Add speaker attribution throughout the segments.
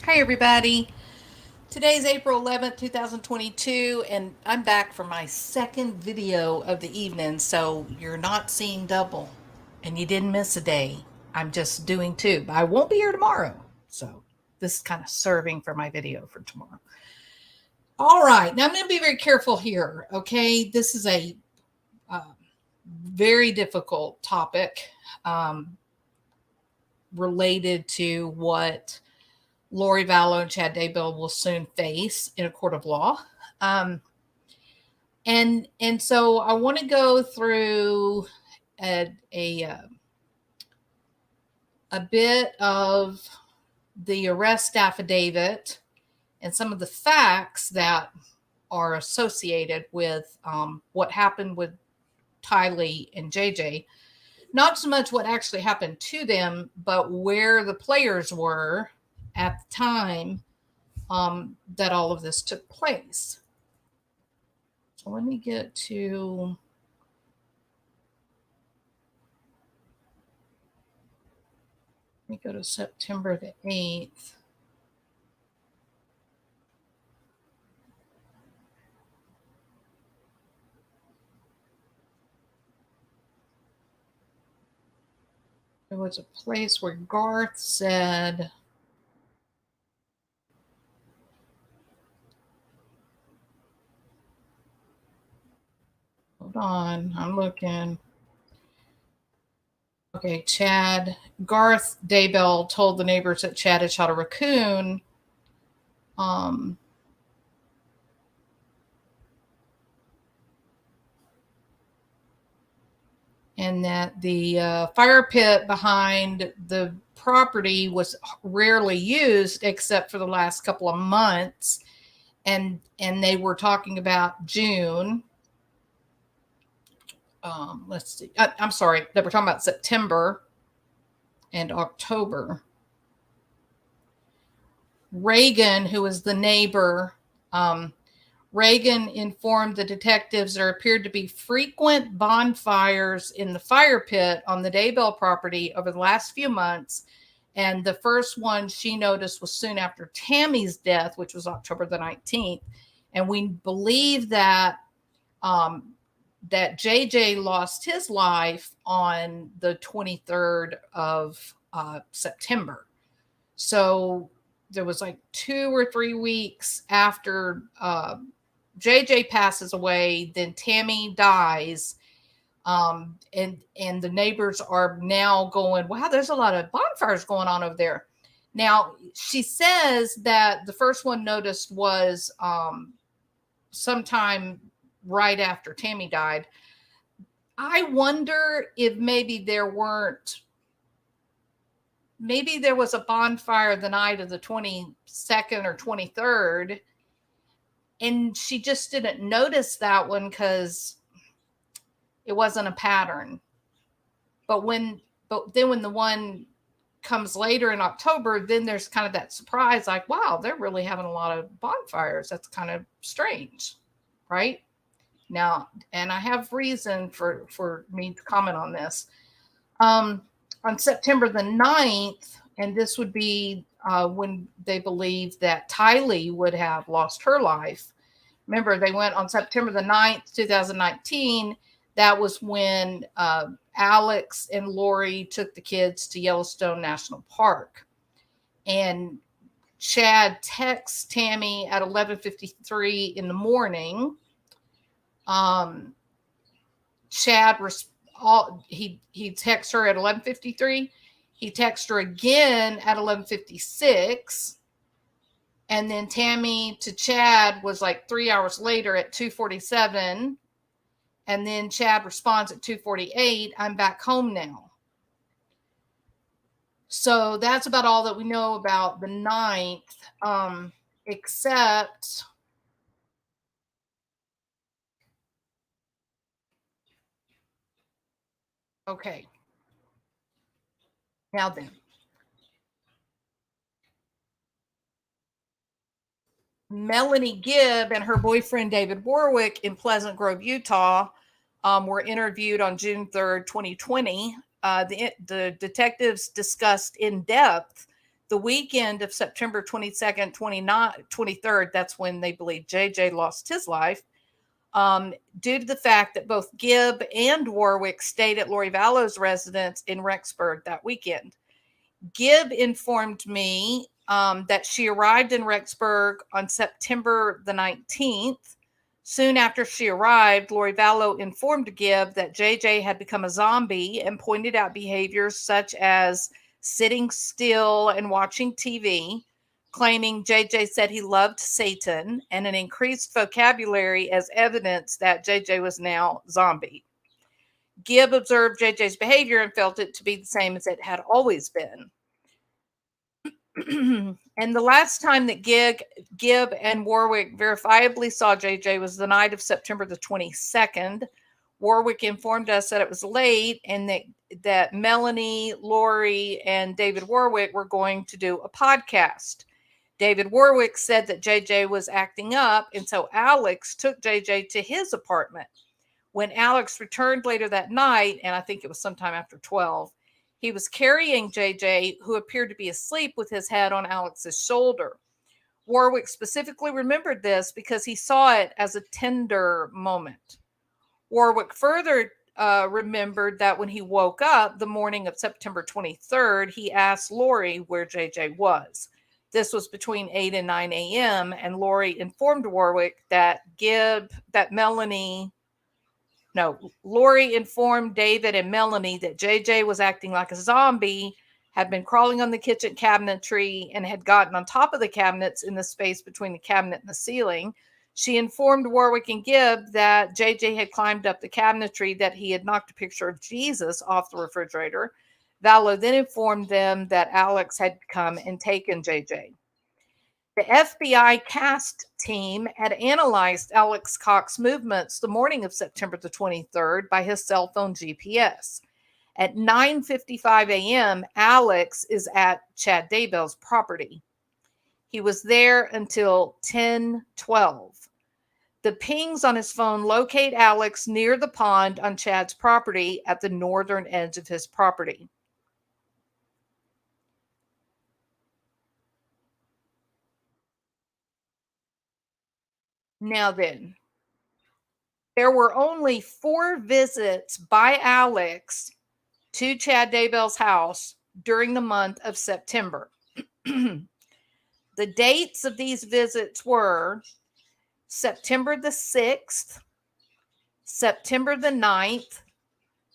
Speaker 1: Hi, everybody. Today's April 11th, 2022, and I'm back for my second video of the evening, so you're not seeing double, and you didn't miss a day. I'm just doing two, but I won't be here tomorrow, so this is kind of serving for my video for tomorrow. All right, now I'm going to be very careful here, okay? This is a very difficult topic related to what Lori Vallow and Chad Daybell will soon face in a court of law. And so I want to go through a bit of the arrest affidavit and some of the facts that are associated with what happened with Tylee and JJ. Not so much what actually happened to them, but where the players were at the time that all of this took place. So let me get to September the 8th. There was a place where Garth said, hold on, I'm looking. Okay, Garth Daybell told the neighbors that Chad had shot a raccoon. And that the fire pit behind the property was rarely used except for the last couple of months. And they were talking about June. Let's see. I'm sorry. They were talking about September and October. Reagan, who was the neighbor, Reagan informed the detectives there appeared to be frequent bonfires in the fire pit on the Daybell property over the last few months. And the first one she noticed was soon after Tammy's death, which was October the 19th. And we believe that that JJ lost his life on the 23rd of September. So there was like 2 or 3 weeks after JJ passes away, then Tammy dies. And the neighbors are now going, wow, there's a lot of bonfires going on over there. Now, she says that the first one noticed was sometime right after Tammy died. I wonder if maybe there was a bonfire the night of the 22nd or 23rd, and she just didn't notice that one because it wasn't a pattern. But then when the one comes later in October, then there's kind of that surprise, like, wow, they're really having a lot of bonfires. That's kind of strange, right? Now, and I have reason for me to comment on this. On September the 9th, and this would be when they believe that Tylee would have lost her life. Remember, they went on September the 9th, 2019. That was when Alex and Lori took the kids to Yellowstone National Park. And Chad texts Tammy at 11:53 in the morning. Chad he texts her at 11:53. He texts her again at 11:56. And then Tammy to Chad was like 3 hours later at 2:47. And then Chad responds at 2:48, I'm back home now. So that's about all that we know about the 9th, except okay. Now then. Melanie Gibb and her boyfriend David Warwick in Pleasant Grove, Utah, were interviewed on June 3rd, 2020. The detectives discussed in depth The weekend of September 22nd, 23rd, that's when they believe JJ lost his life, due to the fact that both Gibb and Warwick stayed at Lori Vallow's residence in Rexburg that weekend. Gibb informed me that she arrived in Rexburg on September the 19th. Soon after she arrived, Lori Vallow informed Gibb that JJ had become a zombie and pointed out behaviors such as sitting still and watching TV, claiming JJ said he loved Satan, and an increased vocabulary as evidence that JJ was now zombie. Gibb observed JJ's behavior and felt it to be the same as it had always been. And the last time that Gibb and Warwick verifiably saw JJ was the night of September the 22nd. Warwick informed us that it was late and that Melanie, Lori, and David Warwick were going to do a podcast. David Warwick said that JJ was acting up, and so Alex took JJ to his apartment. When Alex returned later that night, and I think it was sometime after 12, he was carrying JJ, who appeared to be asleep with his head on Alex's shoulder. Warwick specifically remembered this because he saw it as a tender moment. Warwick further remembered that when he woke up the morning of September 23rd, he asked Lori where JJ was. This was between 8 and 9 a.m., and Lori informed Warwick that Lori informed David and Melanie that JJ was acting like a zombie, had been crawling on the kitchen cabinetry, and had gotten on top of the cabinets in the space between the cabinet and the ceiling. She informed Warwick and Gibb that JJ had climbed up the cabinetry, that he had knocked a picture of Jesus off the refrigerator. Vallow then informed them that Alex had come and taken JJ. The FBI CAST team had analyzed Alex Cox's movements the morning of September the 23rd by his cell phone GPS. At 9:55 a.m., Alex is at Chad Daybell's property. He was there until 10:12. The pings on his phone locate Alex near the pond on Chad's property at the northern edge of his property. Now then, there were only 4 visits by Alex to Chad Daybell's house during the month of September. The dates of these visits were September the 6th, September the 9th,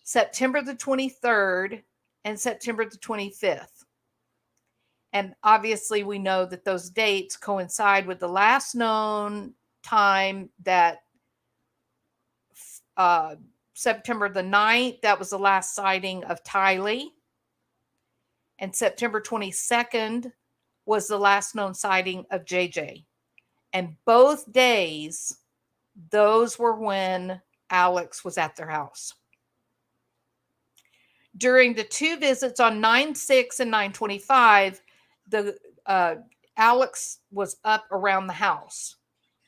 Speaker 1: September the 23rd, and September the 25th. And obviously we know that those dates coincide with the last known time that September the 9th, that was the last sighting of Tylee. And September 22nd was the last known sighting of JJ. And both days, those were when Alex was at their house. During the 2 visits on 9/6 and 9/25, Alex was up around the house.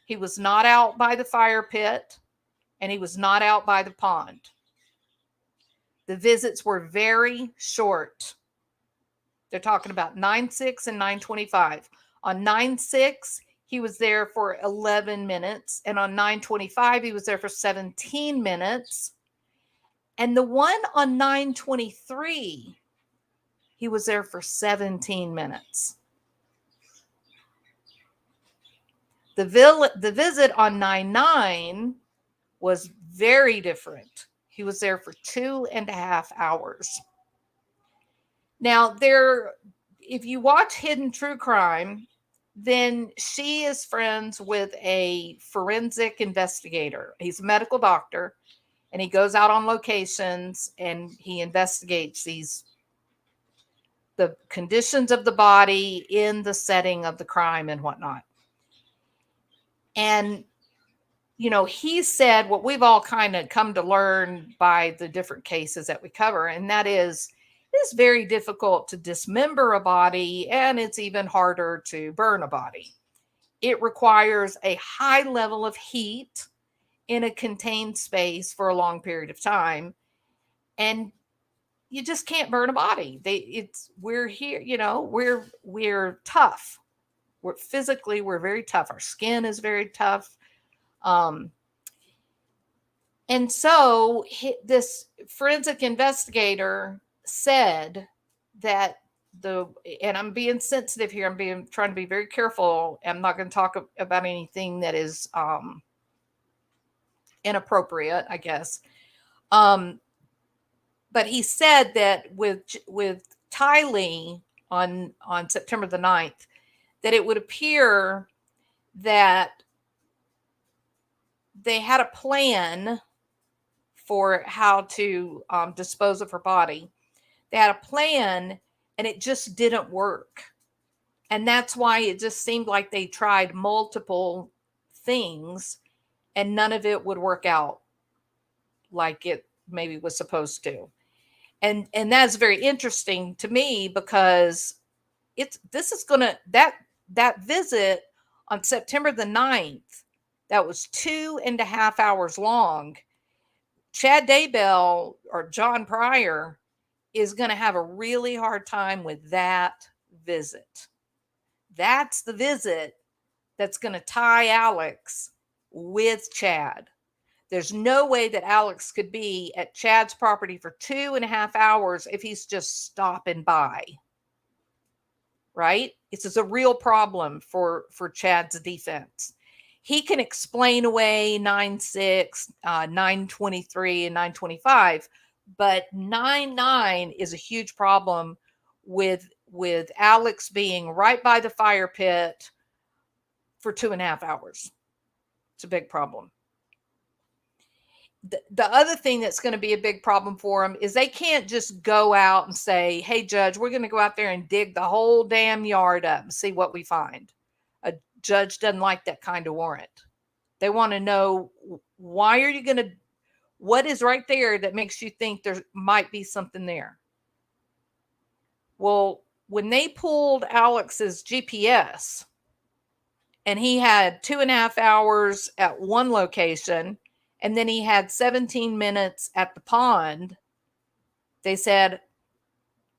Speaker 1: He was not out by the fire pit, and he was not out by the pond. The visits were very short. They're talking about 9/6 and 9/25. On 9/6, he was there for 11 minutes, and on 9/25, he was there for 17 minutes. And the one on 9/23, he was there for 17 minutes. The visit on 9/9 was very different. He was there for 2.5 hours. Now, if you watch Hidden True Crime, then she is friends with a forensic investigator. He's a medical doctor, and he goes out on locations and he investigates the conditions of the body in the setting of the crime and whatnot. And, he said what we've all kind of come to learn by the different cases that we cover, and that is, it's very difficult to dismember a body, and it's even harder to burn a body. It requires a high level of heat in a contained space for a long period of time. And, you just can't burn a body. We're here, we're tough. We're very tough. Our skin is very tough. And so this forensic investigator said that and I'm being sensitive here. Trying to be very careful. I'm not going to talk about anything that is inappropriate, I guess. But he said that with Tylee on September the 9th, that it would appear that they had a plan for how to dispose of her body. They had a plan, and it just didn't work. And that's why it just seemed like they tried multiple things, and none of it would work out like it maybe was supposed to. And that's very interesting to me, because that visit on September the 9th, that was 2.5 hours long. Chad Daybell or John Pryor is going to have a really hard time with that visit. That's the visit that's going to tie Alex with Chad. There's no way that Alex could be at Chad's property for 2.5 hours if he's just stopping by. Right? This is a real problem for Chad's defense. He can explain away 9/6, 9/23, and 9/25, but 9/9 is a huge problem with Alex being right by the fire pit for 2.5 hours. It's a big problem. The other thing that's going to be a big problem for them is they can't just go out and say, hey, judge, we're going to go out there and dig the whole damn yard up and see what we find. A judge doesn't like that kind of warrant. They want to know, what is right there that makes you think there might be something there? Well, when they pulled Alex's GPS and he had 2.5 hours at one location, and then he had 17 minutes at the pond, they said,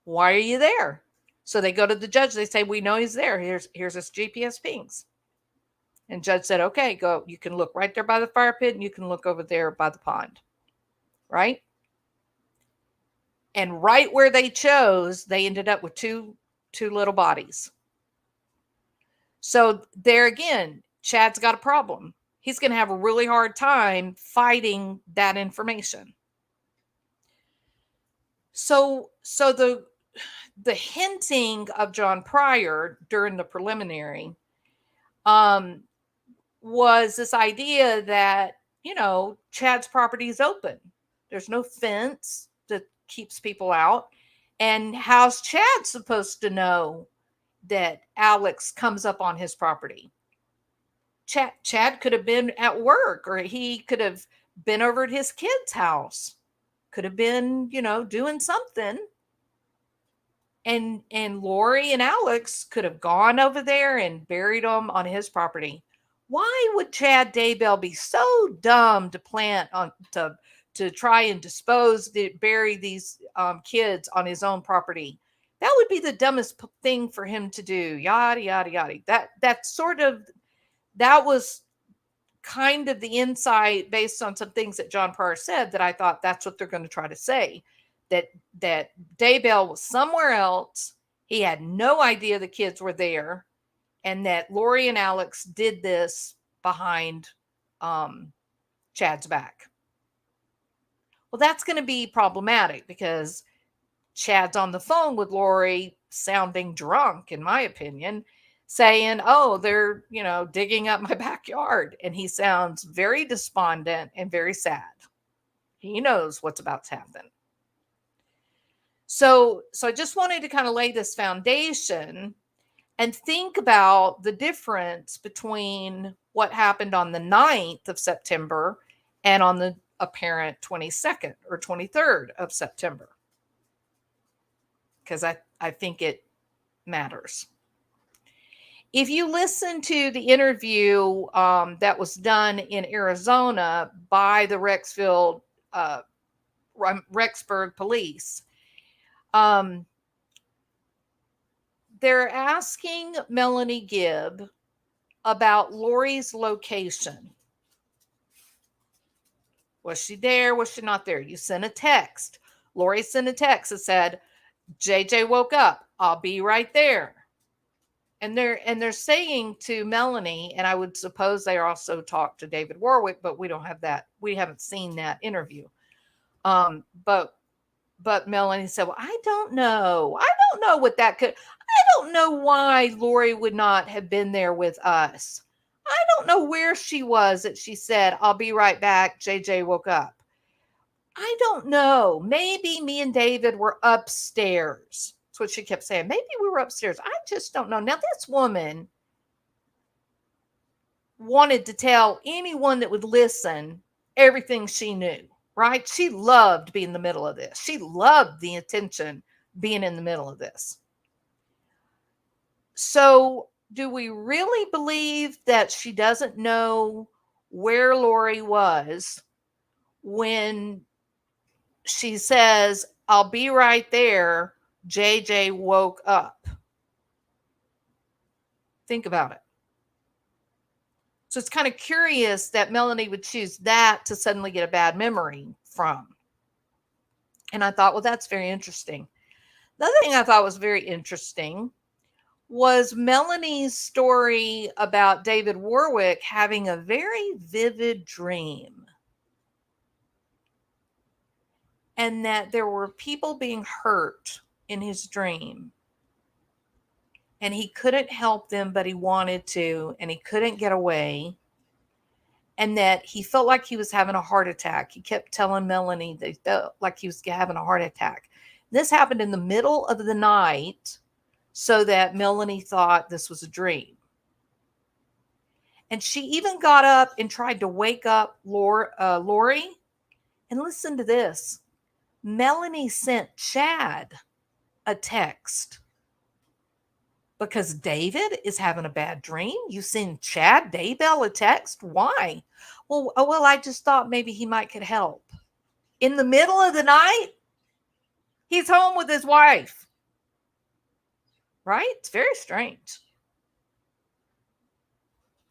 Speaker 1: why are you there? So they go to the judge. They say, we know he's there. Here's his GPS pings. And judge said, okay, go. You can look right there by the fire pit, and you can look over there by the pond. Right? And right where they chose, they ended up with two little bodies. So there again, Chad's got a problem. He's going to have a really hard time fighting that information. So the hinting of John Pryor during the preliminary was this idea that, Chad's property is open. There's no fence that keeps people out. And how's Chad supposed to know that Alex comes up on his property? Chad could have been at work, or he could have been over at his kid's house, could have been, doing something. And Lori and Alex could have gone over there and buried him on his property. Why would Chad Daybell be so dumb to plan on to try and bury these kids on his own property? That would be the dumbest thing for him to do. Yada yada yada. That was kind of the insight based on some things that John Pryor said, that I thought that's what they're going to try to say, that Daybell was somewhere else. He had no idea the kids were there, and that Lori and Alex did this behind Chad's back. Well, that's going to be problematic, because Chad's on the phone with Lori sounding drunk, in my opinion, saying, oh, they're, digging up my backyard. And he sounds very despondent and very sad. He knows what's about to happen. So I just wanted to kind of lay this foundation and think about the difference between what happened on the 9th of September and on the apparent 22nd or 23rd of September. Because I think it matters. If you listen to the interview that was done in Arizona by the Rexburg police, They're asking Melanie Gibb about Lori's location. Was she there? Was she not there? You sent a text. Lori sent a text that said, JJ woke up. I'll be right there. And they're saying to Melanie, and I would suppose they also talked to David Warwick, but we don't have that. We haven't seen that interview. But Melanie said, well, I don't know. I don't know what that could. I don't know why Lori would not have been there with us. I don't know where she was that she said, I'll be right back. JJ woke up. I don't know. Maybe me and David were upstairs. That's what she kept saying. Maybe we were upstairs. I just don't know. Now, this woman wanted to tell anyone that would listen everything she knew, right? She loved being in the middle of this. She loved the attention being in the middle of this. So, do we really believe that she doesn't know where Lori was when she says, I'll be right there, JJ woke up? Think about it. So it's kind of curious that Melanie would choose that to suddenly get a bad memory from. And I thought, well, that's very interesting. The other thing I thought was very interesting was Melanie's story about David Warwick having a very vivid dream. And that there were people being hurt in his dream. And he couldn't help them, but he wanted to, and he couldn't get away. And that he felt like he was having a heart attack. He kept telling Melanie that he felt like he was having a heart attack. This happened in the middle of the night, so that Melanie thought this was a dream. And she even got up and tried to wake up Lori. And listen to this. Melanie sent Chad a text because David is having a bad dream. You send Chad Daybell a text? Why? Well, I just thought maybe he might could help. In the middle of the night, he's home with his wife. Right? It's very strange.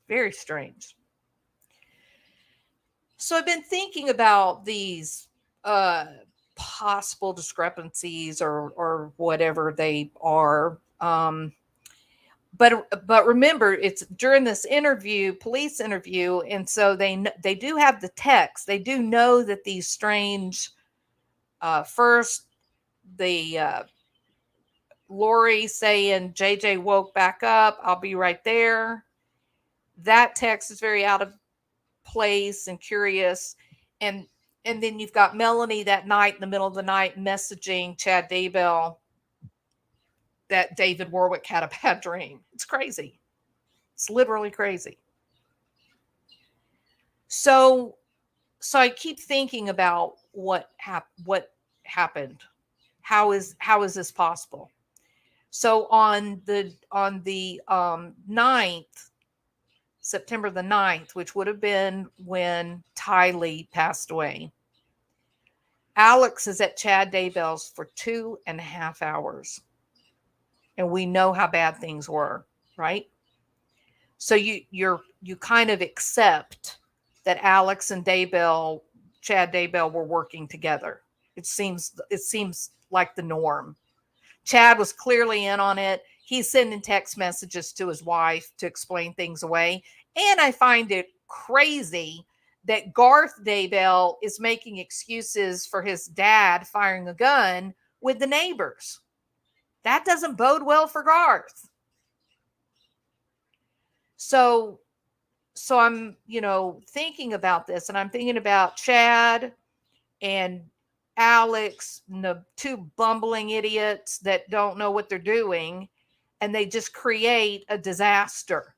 Speaker 1: Very strange. So I've been thinking about these possible discrepancies or whatever they are. But remember, it's during this interview, police interview, and so they do have the text. They do know that these strange. First, the Lori saying JJ woke back up. I'll be right there. That text is very out of place and curious, and then you've got Melanie that night in the middle of the night messaging Chad Daybell that David Warwick had a bad dream. It's crazy. It's literally crazy. So I keep thinking about what happened. How is this possible? So on the 9th, September the 9th, which would have been when Tylee passed away, Alex is at Chad Daybell's for 2.5 hours. And we know how bad things were, right? So you kind of accept that Alex and Chad Daybell were working together. It seems like the norm. Chad was clearly in on it. He's sending text messages to his wife to explain things away. And I find it crazy that Garth Daybell is making excuses for his dad firing a gun with the neighbors. That doesn't bode well for Garth. So I'm, thinking about this, and I'm thinking about Chad and Alex, the two bumbling idiots that don't know what they're doing, and they just create a disaster,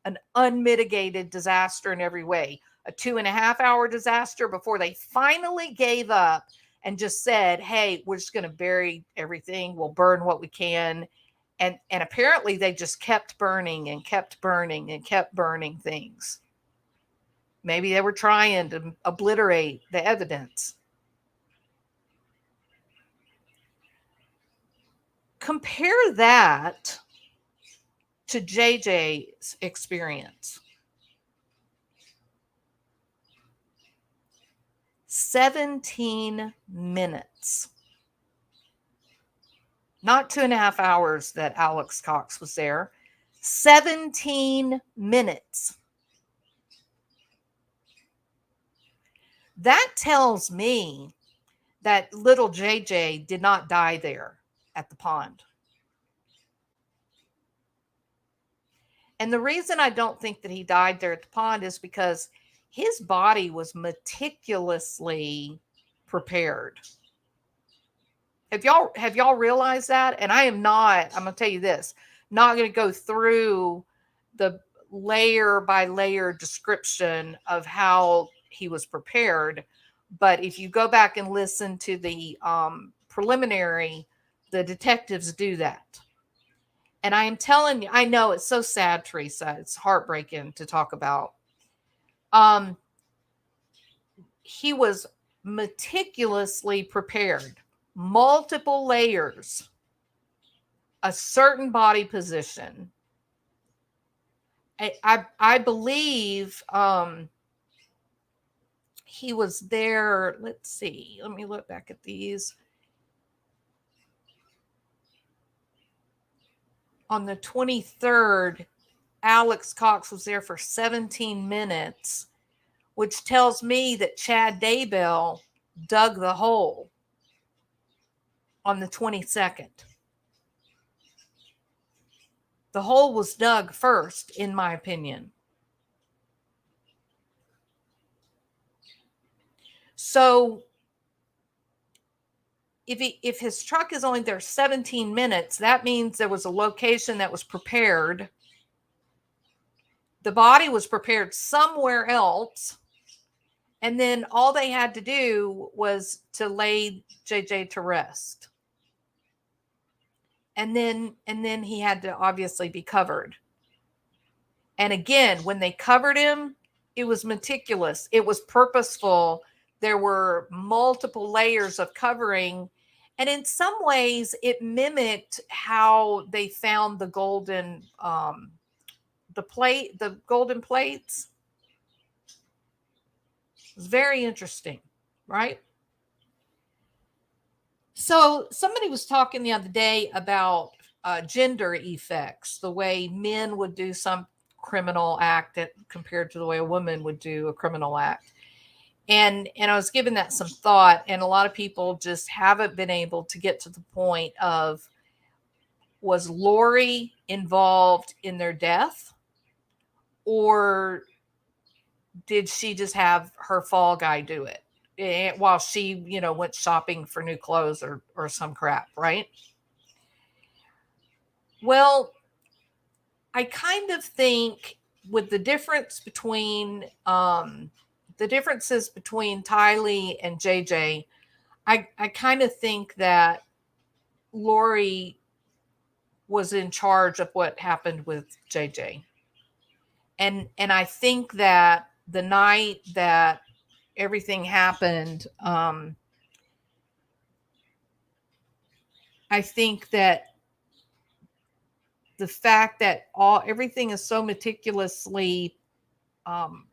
Speaker 1: an unmitigated disaster in every way, a 2.5 hour disaster before they finally gave up and just said, hey, we're just going to bury everything. We'll burn what we can. And apparently they just kept burning and kept burning and kept burning things. Maybe they were trying to obliterate the evidence. compare that to JJ's experience. 17 minutes. Not 2.5 hours that Alex Cox was there. 17 minutes. That tells me that little JJ did not die there at the pond. And the reason I don't think that he died there at the pond is because his body was meticulously prepared. Have y'all realized that? And I'm going to tell you this, not going to go through the layer by layer description of how he was prepared. But if you go back and listen to the preliminary, the detectives do that. And I am telling you, I know it's so sad, Teresa. It's heartbreaking to talk about. He was meticulously prepared, multiple layers, a certain body position. I believe he was there. Let's see. Let me look back at these. On the 23rd, Alex Cox was there for 17 minutes, which tells me that Chad Daybell dug the hole on the 22nd. The hole was dug first, in my opinion. So if his truck is only there 17 minutes, that means there was a location that was prepared. The body was prepared somewhere else. And then all they had to do was to lay JJ to rest. And then he had to obviously be covered. And again, when they covered him, it was meticulous. It was purposeful. There were multiple layers of covering. And in some ways, it mimicked how they found the golden, the golden plates. It was very interesting, right? So somebody was talking the other day about gender effects, the way men would do some criminal act compared to the way a woman would do a criminal act. And I was giving that some thought, and a lot of people just haven't been able to get to the point of, was Lori involved in their death, or did she just have her fall guy do it while she, went shopping for new clothes or some crap, right? Well, I kind of think with the differences between Tylee and JJ, I kind of think that Lori was in charge of what happened with JJ. And I think that the night that everything happened, I think that the fact that everything is so meticulously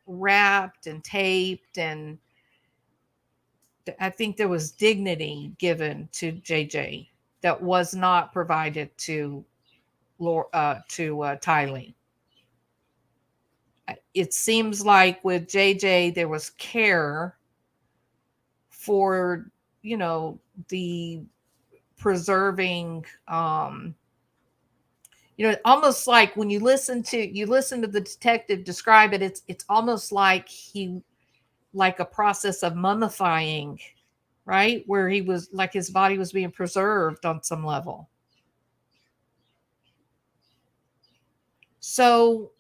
Speaker 1: wrapped and taped, and I think there was dignity given to JJ that was not provided to Tylee. It seems like with JJ there was care for the preserving, almost like when you listen to the detective describe it, it's almost like a process of mummifying, right? Where he was like his body was being preserved on some level. So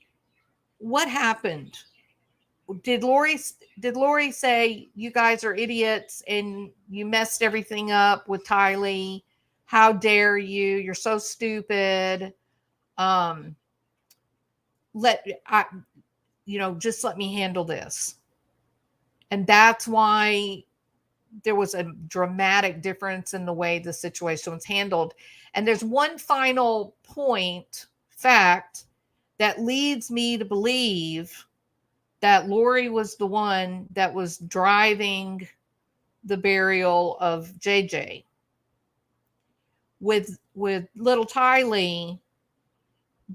Speaker 1: what happened? Did Lori say, you guys are idiots and you messed everything up with Tylee? How dare you? You're so stupid. Just let me handle this. And that's why there was a dramatic difference in the way the situation was handled. And there's one final fact that leads me to believe that Lori was the one that was driving the burial of JJ. With little Tylee,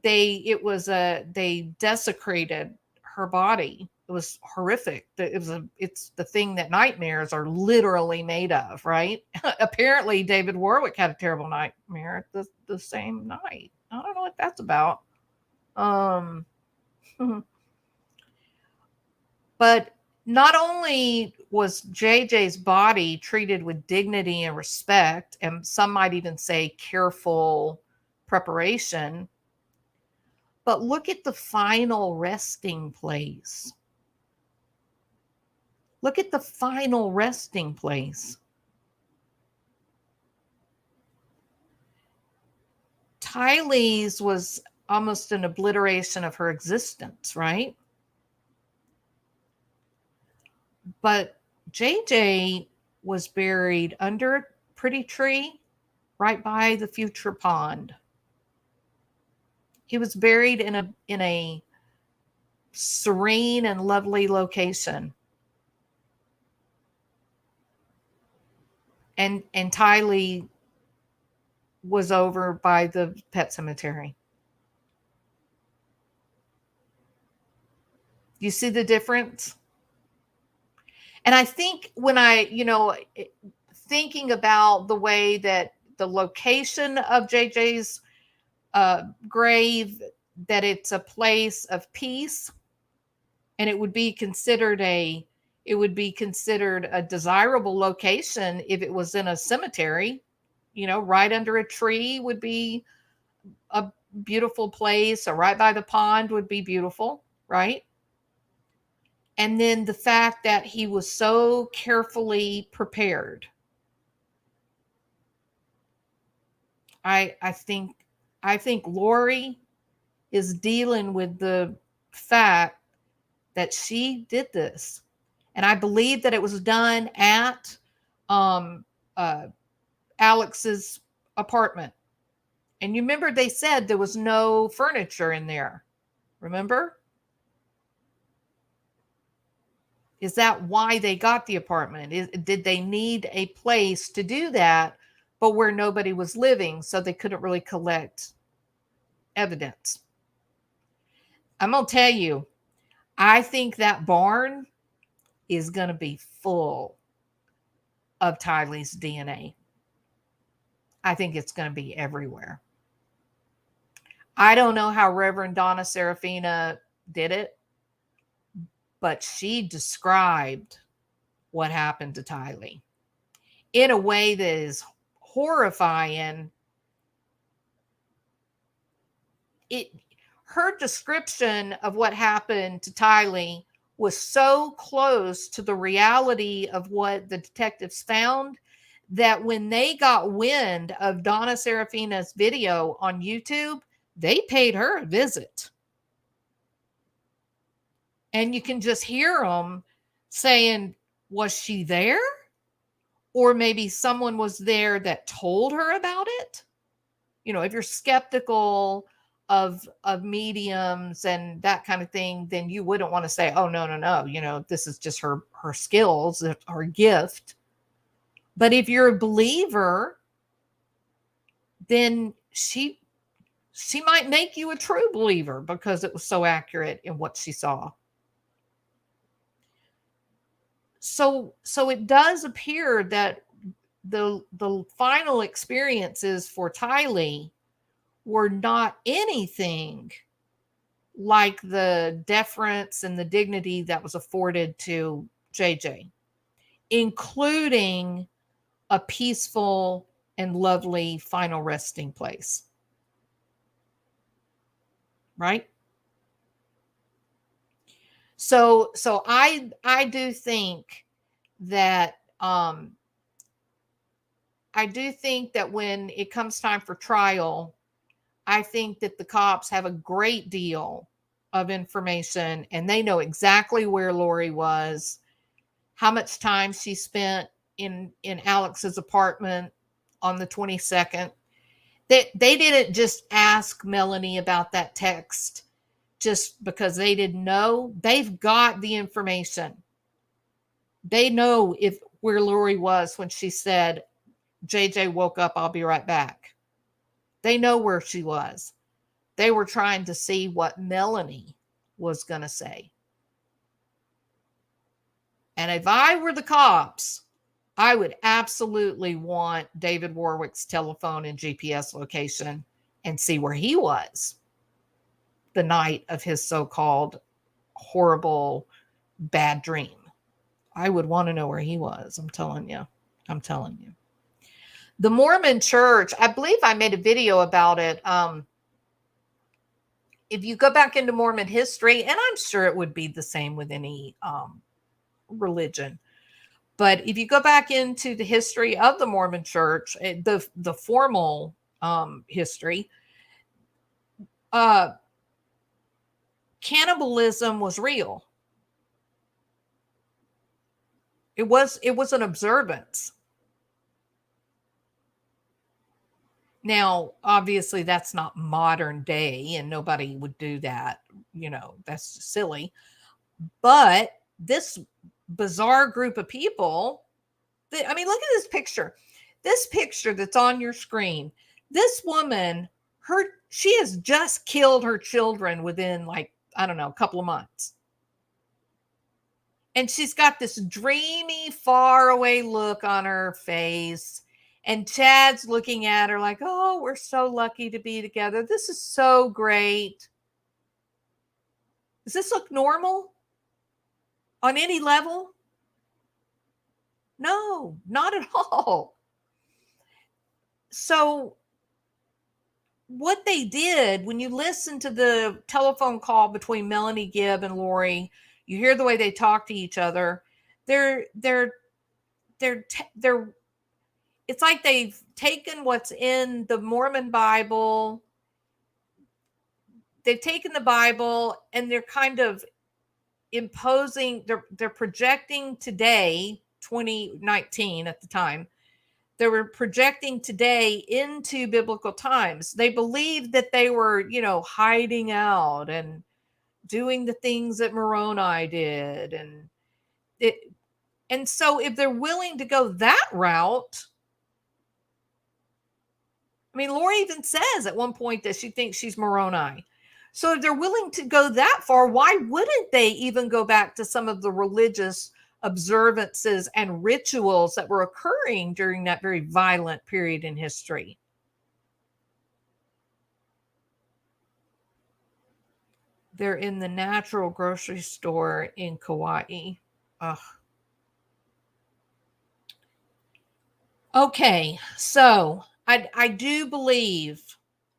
Speaker 1: they desecrated her body. It was horrific. It's the thing that nightmares are literally made of, right? Apparently David Warwick had a terrible nightmare the same night. I don't know what that's about. But not only was JJ's body treated with dignity and respect, and some might even say careful preparation, but look at the final resting place. Look at the final resting place. Tylee's was almost an obliteration of her existence, right? But JJ was buried under a pretty tree right by the future pond. He was buried in a serene and lovely location. And Tylee was over by the pet cemetery. You see the difference? And I think when thinking about the way that the location of JJ's grave, that it's a place of peace, and it would be considered a desirable location if it was in a cemetery. Right under a tree would be a beautiful place, or right by the pond would be beautiful, right? And then the fact that he was so carefully prepared. I think Lori is dealing with the fact that she did this. And I believe that it was done at Alex's apartment. And you remember they said there was no furniture in there. Remember? Is that why they got the apartment? Did they need a place to do that, but where nobody was living, so they couldn't really collect evidence? I'm going to tell you, I think that barn is going to be full of Tylee's DNA. I think it's going to be everywhere. I don't know how Reverend Donna Serafina did it, but she described what happened to Tylee in a way that is horrifying. Her description of what happened to Tylee was so close to the reality of what the detectives found that when they got wind of Donna Serafina's video on YouTube, they paid her a visit. And you can just hear them saying, was she there? Or maybe someone was there that told her about it. If you're skeptical of mediums and that kind of thing, then you wouldn't want to say, oh, no, this is just her skills, her gift. But if you're a believer, then she might make you a true believer because it was so accurate in what she saw. So it does appear that the final experiences for Tylee were not anything like the deference and the dignity that was afforded to JJ, including a peaceful and lovely final resting place. Right? So I do think that when it comes time for trial, I think that the cops have a great deal of information and they know exactly where Lori was, how much time she spent in Alex's apartment on the 22nd. They didn't just ask Melanie about that text just because they didn't know. They've got the information. They know where Lori was when she said, JJ woke up, I'll be right back. They know where she was. They were trying to see what Melanie was going to say. And if I were the cops, I would absolutely want David Warwick's telephone and GPS location and see where he was the night of his so-called horrible bad dream. I would want to know where he was. I'm telling you. The Mormon Church, I believe I made a video about it. If you go back into Mormon history, and I'm sure it would be the same with any religion, but if you go back into the history of the Mormon Church, the formal history, cannibalism was real. It was an observance. Now, obviously, that's not modern day, and nobody would do that. That's just silly. But this bizarre group of people, look at this picture. This picture that's on your screen. This woman, she has just killed her children within, a couple of months. And she's got this dreamy, faraway look on her face. And Chad's looking at her like, oh, we're so lucky to be together. This is so great. Does this look normal on any level? No, not at all. So what they did, when you listen to the telephone call between Melanie Gibb and Lori, you hear the way they talk to each other. It's like they've taken what's in the Mormon Bible. They've taken the Bible and they're kind of imposing, they're projecting today, 2019 at the time, they were projecting today into biblical times. They believed that they were, hiding out and doing the things that Moroni did. And so if they're willing to go that route, Lori even says at one point that she thinks she's Moroni. So if they're willing to go that far, why wouldn't they even go back to some of the religious observances and rituals that were occurring during that very violent period in history? They're in the natural grocery store in Kauai. Ugh. Okay, so I do believe,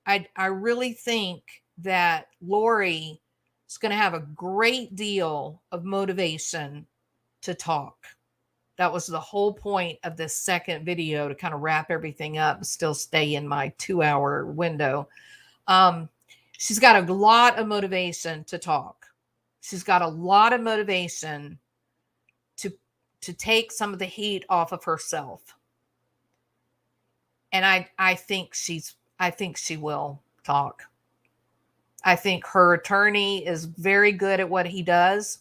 Speaker 1: I really think that Lori is going to have a great deal of motivation to talk. That was the whole point of this second video, to kind of wrap everything up and still stay in my 2-hour window. She's got a lot of motivation to talk. She's got a lot of motivation to take some of the heat off of herself. And I think she will talk. I think her attorney is very good at what he does.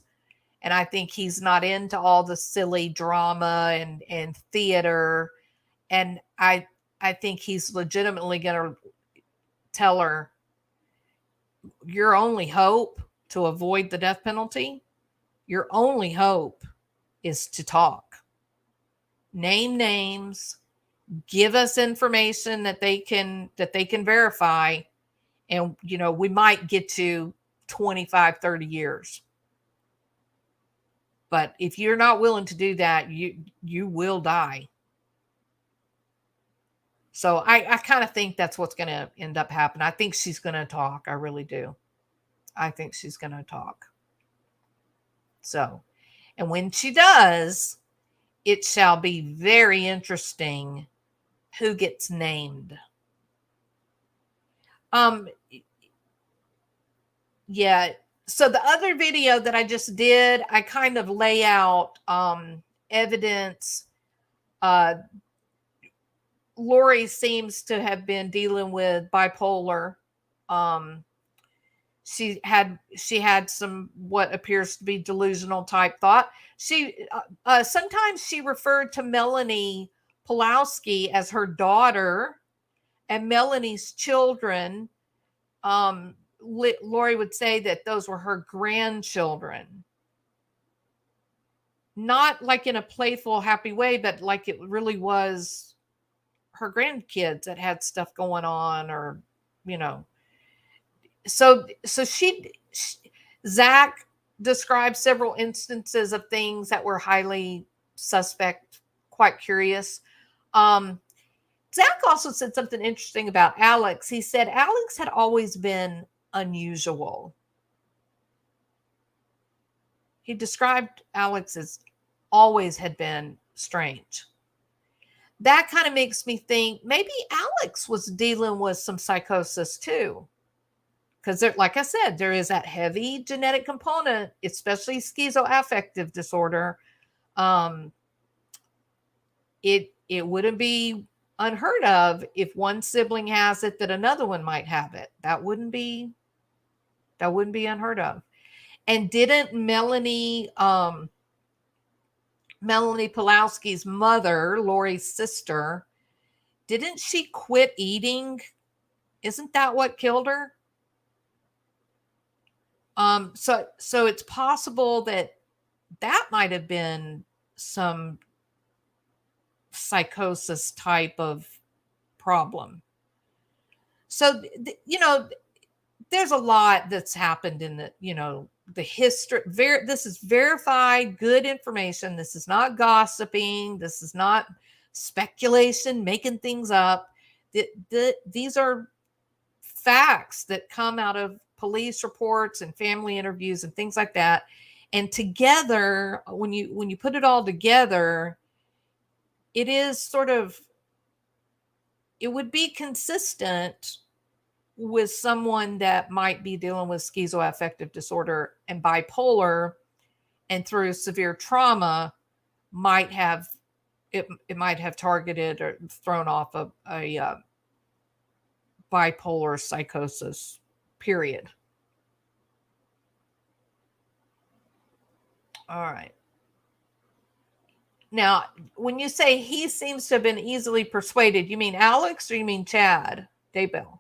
Speaker 1: And I think he's not into all the silly drama and theater. And I think he's legitimately going to tell her, your only hope to avoid the death penalty, your only hope is to talk. Name names, give us information that they can verify. And, we might get to 25, 30 years. But if you're not willing to do that, you will die. So I kind of think that's what's going to end up happening. I think she's going to talk. I really do. I think she's going to talk. So, and when she does, it shall be very interesting who gets named. Yeah. So the other video that I just did, I kind of lay out evidence, Lori seems to have been dealing with bipolar. She had some what appears to be delusional type thought. She sometimes she referred to Melanie Pulowski as her daughter, and Melanie's children. Lori would say that those were her grandchildren. Not like in a playful, happy way, but like it really was her grandkids that had stuff going on, or, you know. So Zach described several instances of things that were highly suspect, quite curious. Zach also said something interesting about Alex. He said Alex had always been unusual. He described Alex as always had been strange. That kind of makes me think maybe Alex was dealing with some psychosis too. Because like I said, there is that heavy genetic component, especially schizoaffective disorder. It wouldn't be unheard of if one sibling has it that another one might have it. That wouldn't be unheard of. And didn't Melanie Pulowski's mother, Lori's sister, didn't she quit eating? Isn't that what killed her? So it's possible that might have been some psychosis type of problem. So, there's a lot that's happened in the history. This is verified, good information. This is not gossiping. This is not speculation, making things up. These are facts that come out of police reports and family interviews and things like that. And together, when you put it all together, it is sort of, it would be consistent with someone that might be dealing with schizoaffective disorder and bipolar, and through severe trauma might have targeted or thrown off a bipolar psychosis, period. All right. Now, when you say he seems to have been easily persuaded, you mean Alex or you mean Chad Daybell?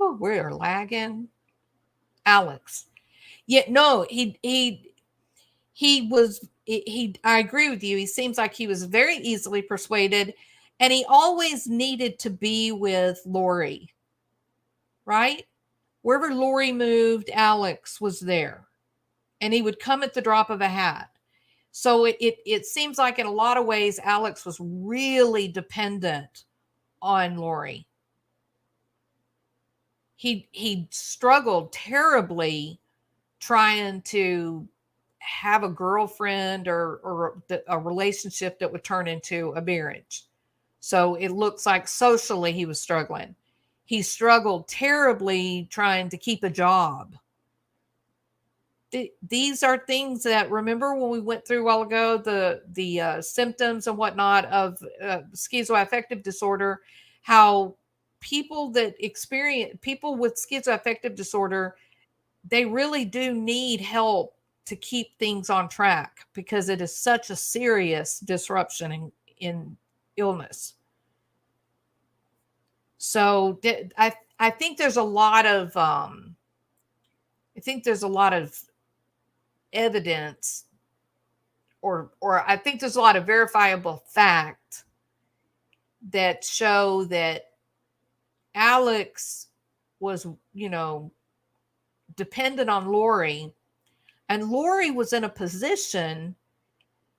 Speaker 1: Oh, we're lagging. Alex. Yeah, no, I agree with you. He seems like he was very easily persuaded, and he always needed to be with Lori, right? Wherever Lori moved, Alex was there, and he would come at the drop of a hat. So it seems like in a lot of ways, Alex was really dependent on Lori. He struggled terribly trying to have a girlfriend or a relationship that would turn into a marriage. So it looks like socially he was struggling. He struggled terribly trying to keep a job. These are things that, remember when we went through a while ago, the symptoms and whatnot of schizoaffective disorder, how people with schizoaffective disorder, they really do need help to keep things on track because it is such a serious disruption in illness. So I think there's a lot of evidence, or I think there's a lot of verifiable fact that show that Alex was, dependent on Lori, and Lori was in a position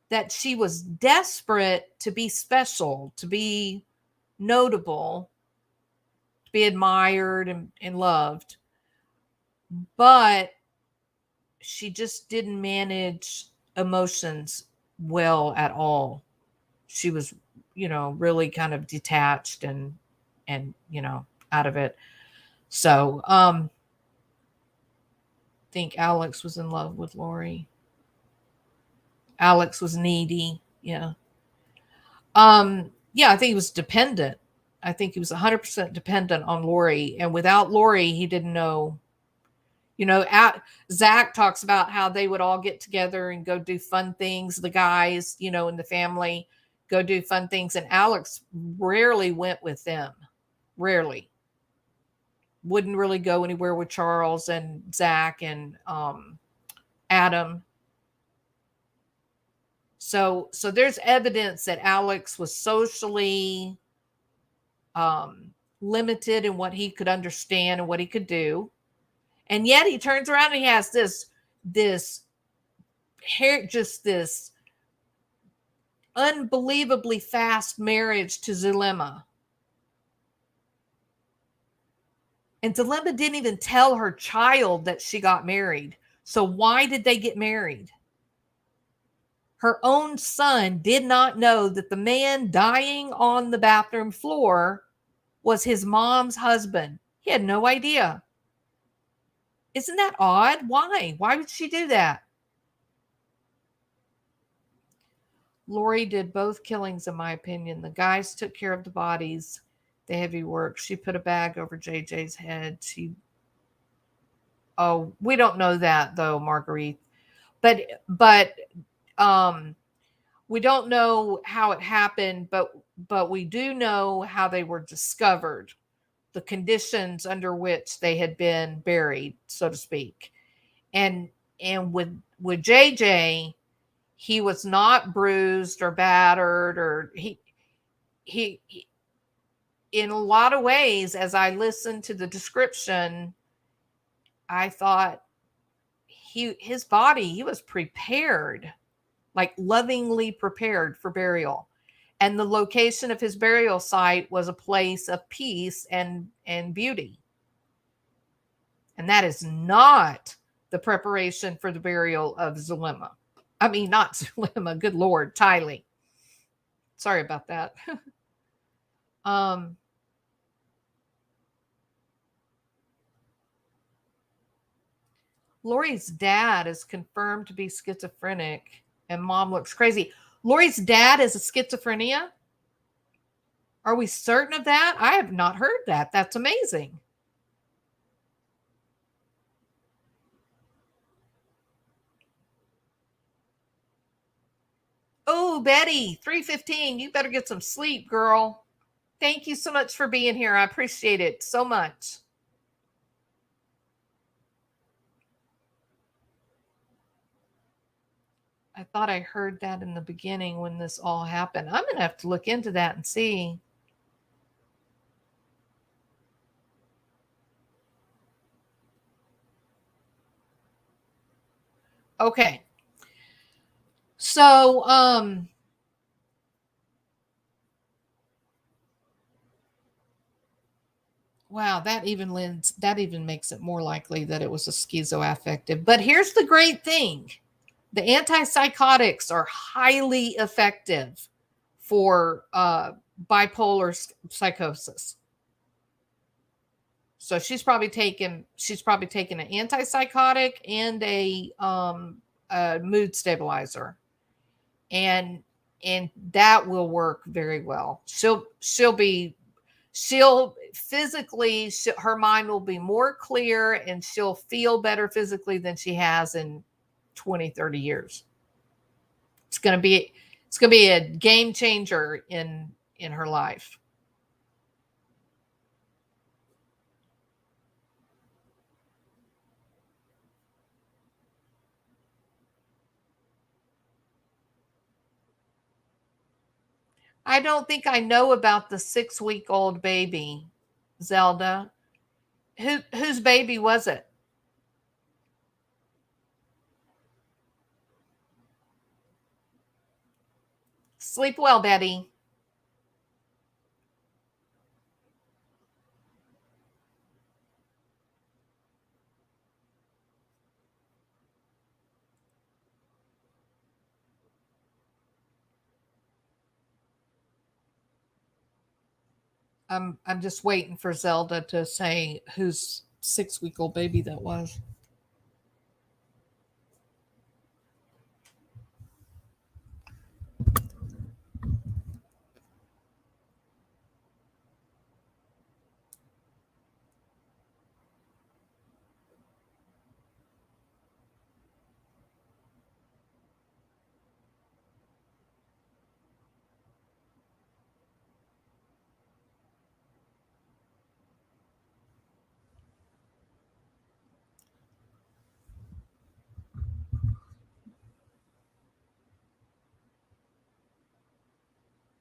Speaker 1: that she was desperate to be special, to be notable, to be admired and loved. But
Speaker 2: she just didn't manage emotions well at all. She was, really kind of detached and out of it. So, think Alex was in love with Lori. Alex was needy. Yeah. Yeah, I think he was dependent. I think he was 100% dependent on Lori. And without Lori, he didn't know. Zach talks about how they would all get together and go do fun things. The guys, in the family, go do fun things. And Alex rarely went with them. Rarely. Wouldn't really go anywhere with Charles and Zach and Adam. So there's evidence that Alex was socially limited in what he could understand and what he could do, and yet he turns around and he has this hair, just this unbelievably fast marriage to Zulema. And Zulema didn't even tell her child that she got married. So why did they get married? Her own son did not know that the man dying on the bathroom floor was his mom's husband. He had no idea. Isn't that odd? Why? Why would she do that? Lori did both killings, in my opinion. The guys took care of the bodies, the heavy work. She put a bag over JJ's head. We don't know that though, Marguerite. But we don't know how it happened, but we do know how they were discovered, the conditions under which they had been buried, so to speak. And with JJ, he was not bruised or battered, or he in a lot of ways, as I listened to the description, I thought his body, he was prepared, like lovingly prepared for burial. And the location of his burial site was a place of peace and beauty. And that is not the preparation for the burial of Zulema. I mean, not Zulema, good Lord, Tylee. Sorry about that. Lori's dad is confirmed to be schizophrenic, and mom looks crazy. Lori's dad is a schizophrenia? Are we certain of that? I have not heard that. That's amazing. Oh, Betty, 3:15. You better get some sleep, girl. Thank you so much for being here. I appreciate it so much. I thought I heard that in the beginning when this all happened. I'm going to have to look into that and see. Okay. So, wow, that even makes it more likely that it was a schizoaffective. But here's the great thing. The antipsychotics are highly effective for bipolar psychosis. So she's probably taken an antipsychotic and a mood stabilizer, and that will work very well. She'll physically, her mind will be more clear, and she'll feel better physically than she has in 20, 30 years. It's going to be a game changer in her life. I don't think I know about the 6-week-old baby, Zelda. Whose baby was it? Sleep well, Betty. I'm just waiting for Zelda to say whose 6-week-old baby that was.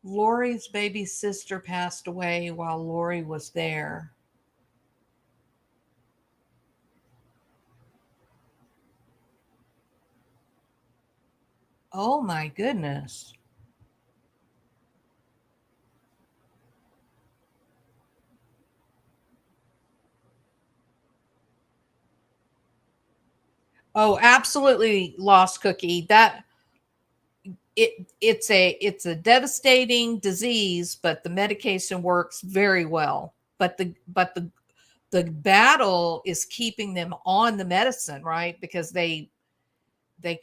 Speaker 2: Lori's baby sister passed away while Lori was there. Oh my goodness. Oh, absolutely, Lost Cookie. That it's a devastating disease, but the medication works very well. But the battle is keeping them on the medicine, right? Because they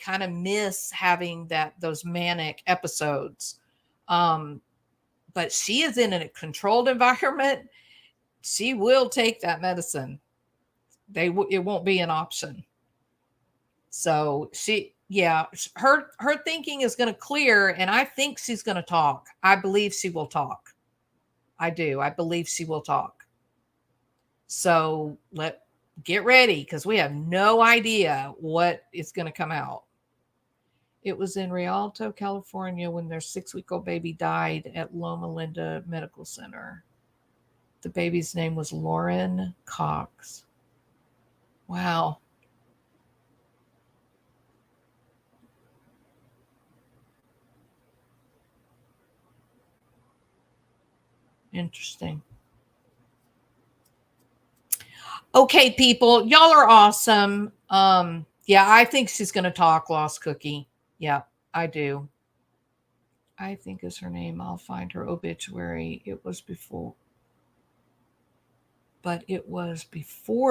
Speaker 2: kind of miss having those manic episodes. Um, but she is in a controlled environment. She will take that medicine. It won't be an option. So her thinking is going to clear, and I think she's going to talk. I believe she will talk. I do. I believe she will talk. So get ready, because we have no idea what is going to come out. It was in Rialto, California, when their 6-week-old baby died at Loma Linda Medical Center. The baby's name was Lauren Cox. Wow. Interesting. Okay, people, y'all are awesome. Yeah, I think she's going to talk, Lost Cookie. Yeah, I do. I think is her name. I'll find her obituary. It was before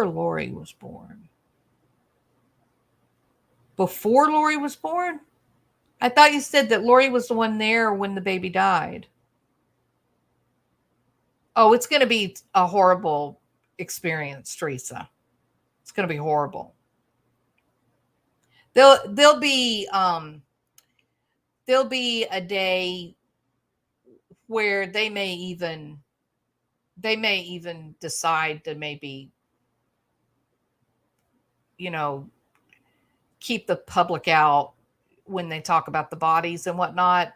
Speaker 2: Lori was born. Before Lori was born? I thought you said that Lori was the one there when the baby died. Oh, it's going to be a horrible experience, Teresa. It's going to be horrible. There'll be a day where they may even decide to maybe, keep the public out when they talk about the bodies and whatnot.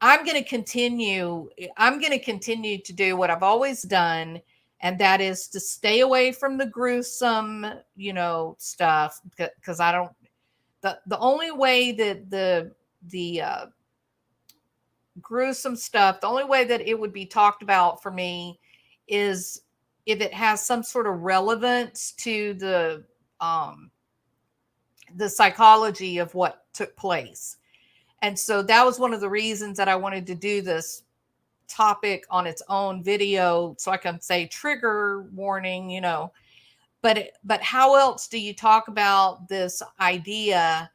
Speaker 2: I'm going to continue to do what I've always done, and that is to stay away from the gruesome, stuff, because I don't, the only way that the gruesome stuff, the only way that it would be talked about for me is if it has some sort of relevance to the psychology of what took place. And so that was one of the reasons that I wanted to do this topic on its own video, so I can say trigger warning, but how else do you talk about this idea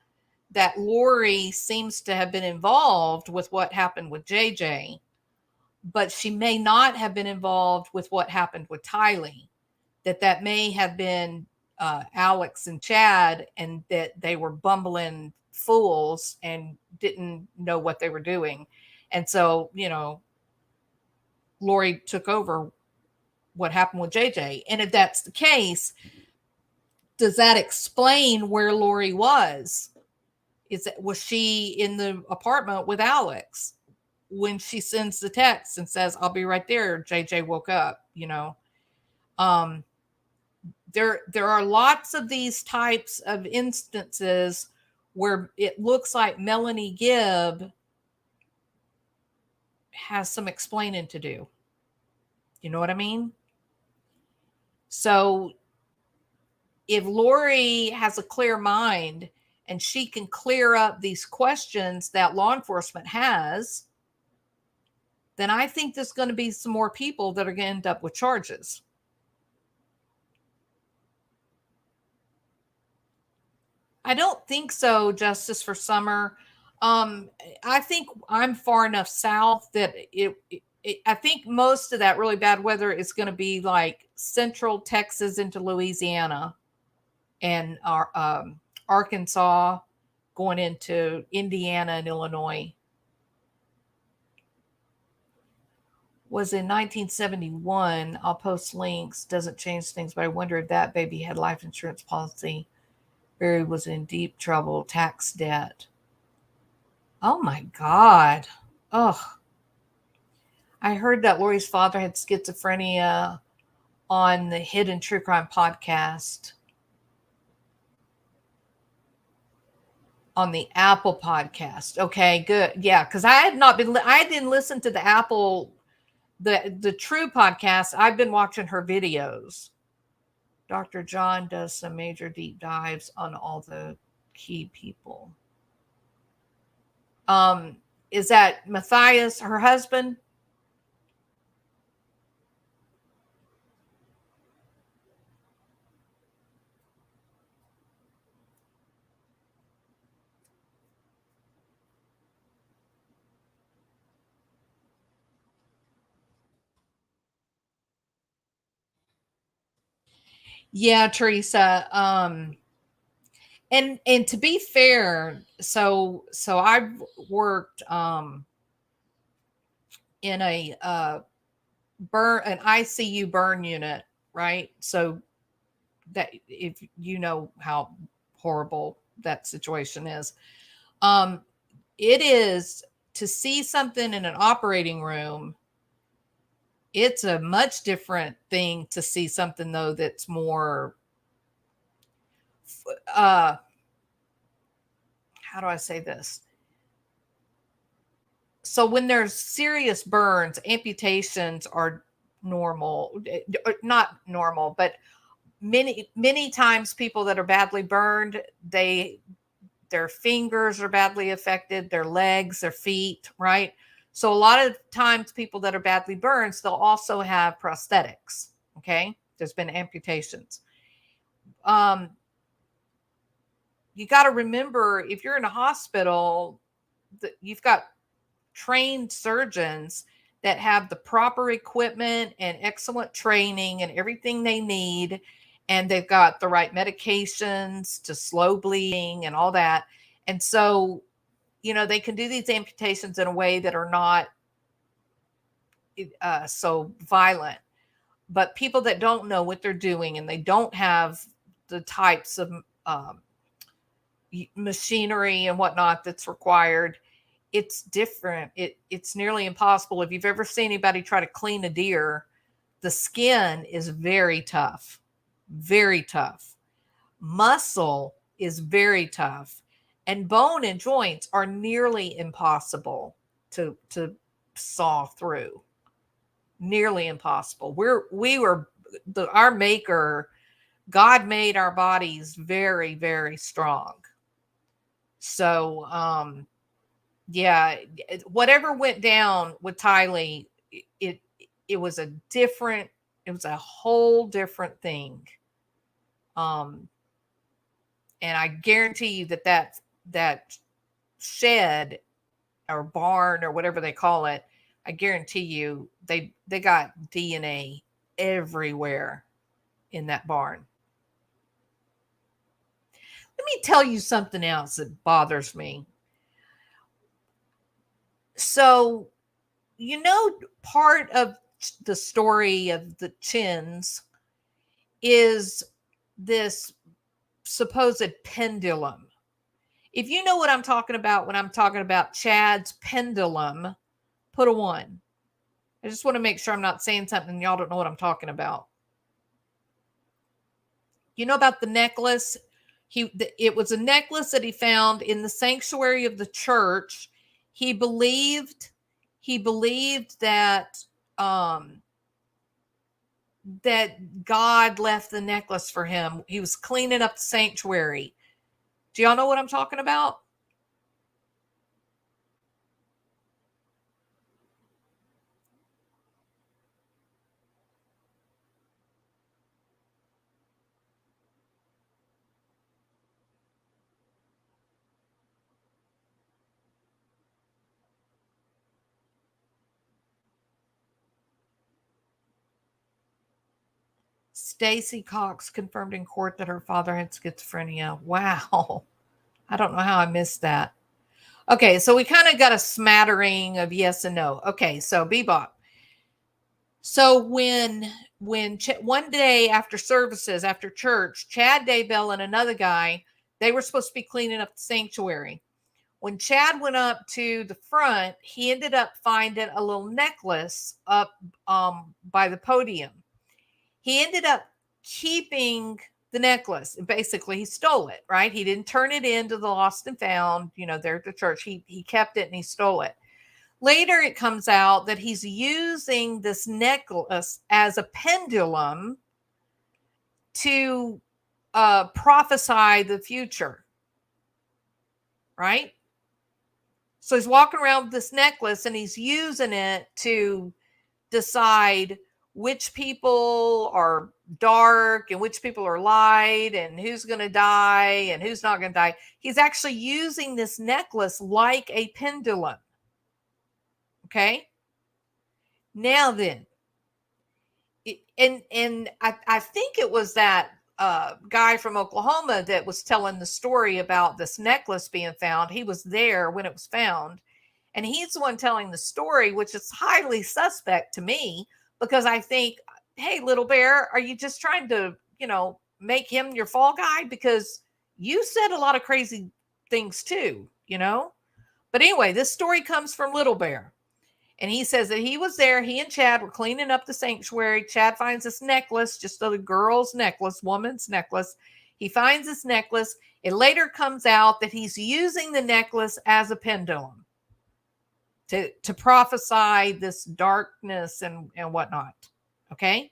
Speaker 2: that Lori seems to have been involved with what happened with JJ, but she may not have been involved with what happened with Tylee, that may have been Alex and Chad, and that they were bumbling fools and didn't know what they were doing. And so, Lori took over what happened with JJ. And if that's the case, does that explain where Lori was? Was she in the apartment with Alex when she sends the text and says, "I'll be right there. JJ woke up," there are lots of these types of instances where it looks like Melanie Gibb has some explaining to do. You know what I mean? So if Lori has a clear mind and she can clear up these questions that law enforcement has, then I think there's going to be some more people that are going to end up with charges. I don't think so, Justice for Summer. I think I'm far enough south that I think most of that really bad weather is going to be like central Texas into Louisiana and Arkansas, going into Indiana and Illinois. Was in 1971. I'll post links. Doesn't change things, but I wonder if that baby had life insurance policy. Barry was in deep trouble, tax debt. Oh my God. Oh, I heard that Lori's father had schizophrenia on the Hidden True Crime podcast. On the Apple podcast. Okay, good. Yeah, because I didn't listen to the Apple, the True podcast. I've been watching her videos. Dr. John does some major deep dives on all the key people. Is that Matthias, her husband? Yeah, Teresa. And to be fair, so I've worked in a an ICU burn unit, right? So that, if you know how horrible that situation is, it is, to see something in an operating room. It's a much different thing to see something, though, that's more how do I say this? So when there's serious burns, amputations are normal, not normal, but many times people that are badly burned, their fingers are badly affected, their legs, their feet, right? So a lot of times people that are badly burned, they'll also have prosthetics. Okay, there's been amputations. You got to remember, if you're in a hospital, you've got trained surgeons that have the proper equipment and excellent training and everything they need. And they've got the right medications to slow bleeding and all that. And so, they can do these amputations in a way that are not so violent. But people that don't know what they're doing and they don't have the types of machinery and whatnot that's required, it's different. It's nearly impossible. If you've ever seen anybody try to clean a deer, the skin is very tough, very tough. Muscle is very tough, and bone and joints are nearly impossible to saw through. Nearly impossible. Our maker, God made our bodies very, very strong. So, yeah, whatever went down with Tylee, it was a whole different thing. And I guarantee you that shed or barn or whatever they call it, I guarantee you they got DNA everywhere in that barn. Let me tell you something else that bothers me. So, part of the story of the Chins is this supposed pendulum. If you know what I'm talking about when I'm talking about Chad's pendulum, put a 1. I just want to make sure I'm not saying something y'all don't know what I'm talking about. You know about the necklace? It was a necklace that he found in the sanctuary of the church. He believed that that God left the necklace for him. He was cleaning up the sanctuary. Do y'all know what I'm talking about? Stacy Cox confirmed in court that her father had schizophrenia. Wow. I don't know how I missed that. Okay, so we kind of got a smattering of yes and no. Okay, so Bebop. So when one day after services, after church, Chad Daybell and another guy, they were supposed to be cleaning up the sanctuary. When Chad went up to the front, he ended up finding a little necklace up by the podium. He ended up keeping the necklace. Basically, he stole it, right? He didn't turn it into the lost and found, there at the church. He kept it and he stole it. Later, it comes out that he's using this necklace as a pendulum to prophesy the future, right? So he's walking around with this necklace and he's using it to decide which people are dark and which people are light and who's going to die and who's not going to die. He's actually using this necklace like a pendulum. Okay. Now then, I think it was that guy from Oklahoma that was telling the story about this necklace being found. He was there when it was found. And he's the one telling the story, which is highly suspect to me, because I think, hey, Little Bear, are you just trying to, make him your fall guy? Because you said a lot of crazy things too, But anyway, this story comes from Little Bear. And he says that he was there. He and Chad were cleaning up the sanctuary. Chad finds this necklace, just a girl's necklace, woman's necklace. He finds this necklace. It later comes out that he's using the necklace as a pendulum to prophesy this darkness and whatnot. Okay?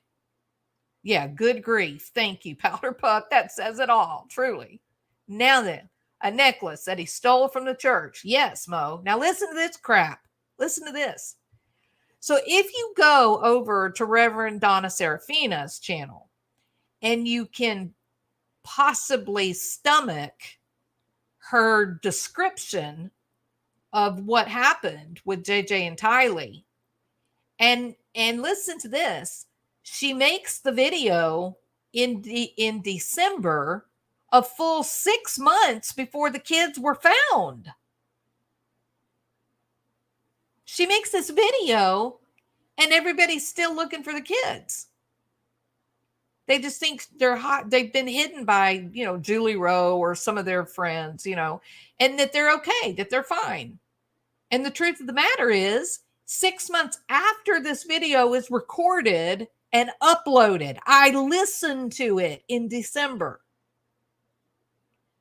Speaker 2: Yeah, good grief. Thank you, Powder Puff. That says it all, truly. Now then, a necklace that he stole from the church. Yes, Mo. Now listen to this crap. Listen to this. So if you go over to Reverend Donna Serafina's channel and you can possibly stomach her description of what happened with JJ and Tylee, and listen to this, she makes the video in December, a full 6 months before the kids were found. She makes this video and everybody's still looking for the kids. They just think they're hot. They've been hidden by, Julie Rowe or some of their friends, and that they're okay, that they're fine. And the truth of the matter is 6 months after this video is recorded and uploaded, I listened to it in December.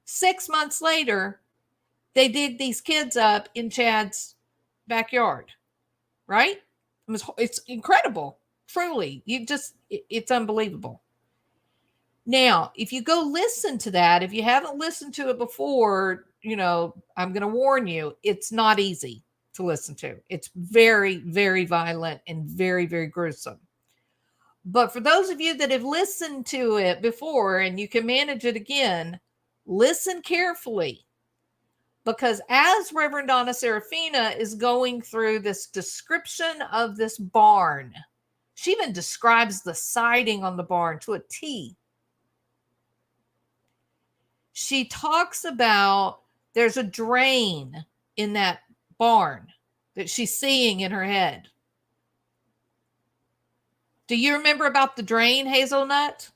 Speaker 2: 6 months later, they dig these kids up in Chad's backyard, right? It's incredible. Truly. It's unbelievable. Now, if you go listen to that, if you haven't listened to it before, I'm going to warn you, it's not easy to listen to. It's very, very violent and very, very gruesome. But for those of you that have listened to it before and you can manage it again, listen carefully. Because as Reverend Donna Serafina is going through this description of this barn, she even describes the siding on the barn to a T. She talks about there's a drain in that barn that she's seeing in her head. Do you remember about the drain, Hazelnut?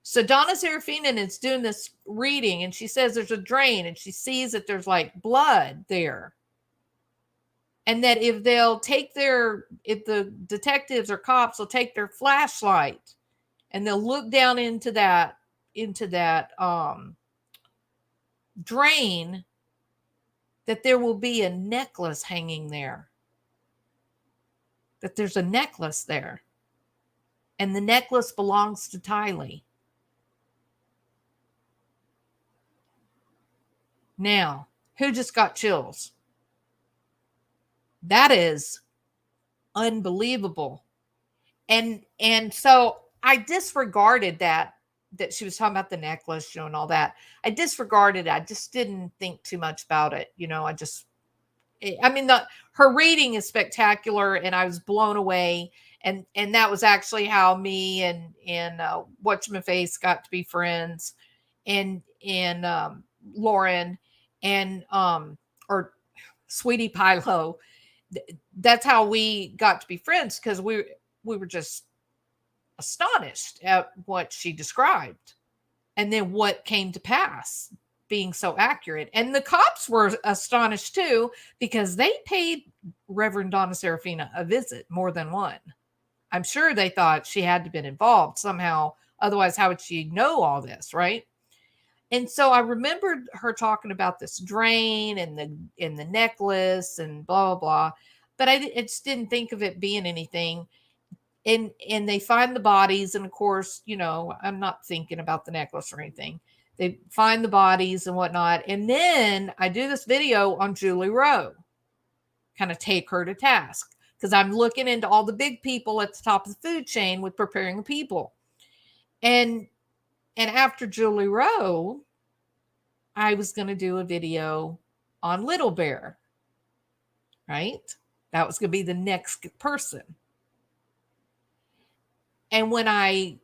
Speaker 2: So Donna Serafina is doing this reading and she says there's a drain and she sees that there's like blood there. And that if the detectives or cops will take their flashlight and they'll look down into that drain, that there will be a necklace hanging there. That there's a necklace there. And the necklace belongs to Tylee. Now, who just got chills? That is unbelievable. And so I disregarded that she was talking about the necklace, and all that. I disregarded it. I just didn't think too much about it. Her reading is spectacular and I was blown away. And that was actually how me and Whatchamaface got to be friends, and Lauren and or Sweetie Pilo. That's how we got to be friends, because we were just astonished at what she described, and then what came to pass being so accurate. And the cops were astonished too, because they paid Reverend Donna Serafina a visit, more than one. I'm sure they thought she had to have been involved somehow. Otherwise, how would she know all this, right? And so I remembered her talking about this drain and the necklace and blah blah blah, but I just didn't think of it being anything. And they find the bodies, and of course, I'm not thinking about the necklace or anything. They find the bodies and whatnot, and then I do this video on Julie Rowe, kind of take her to task, because I'm looking into all the big people at the top of the food chain with preparing the people. And after Julie Rowe, I was going to do a video on Little Bear, right? That was going to be the next person. And when I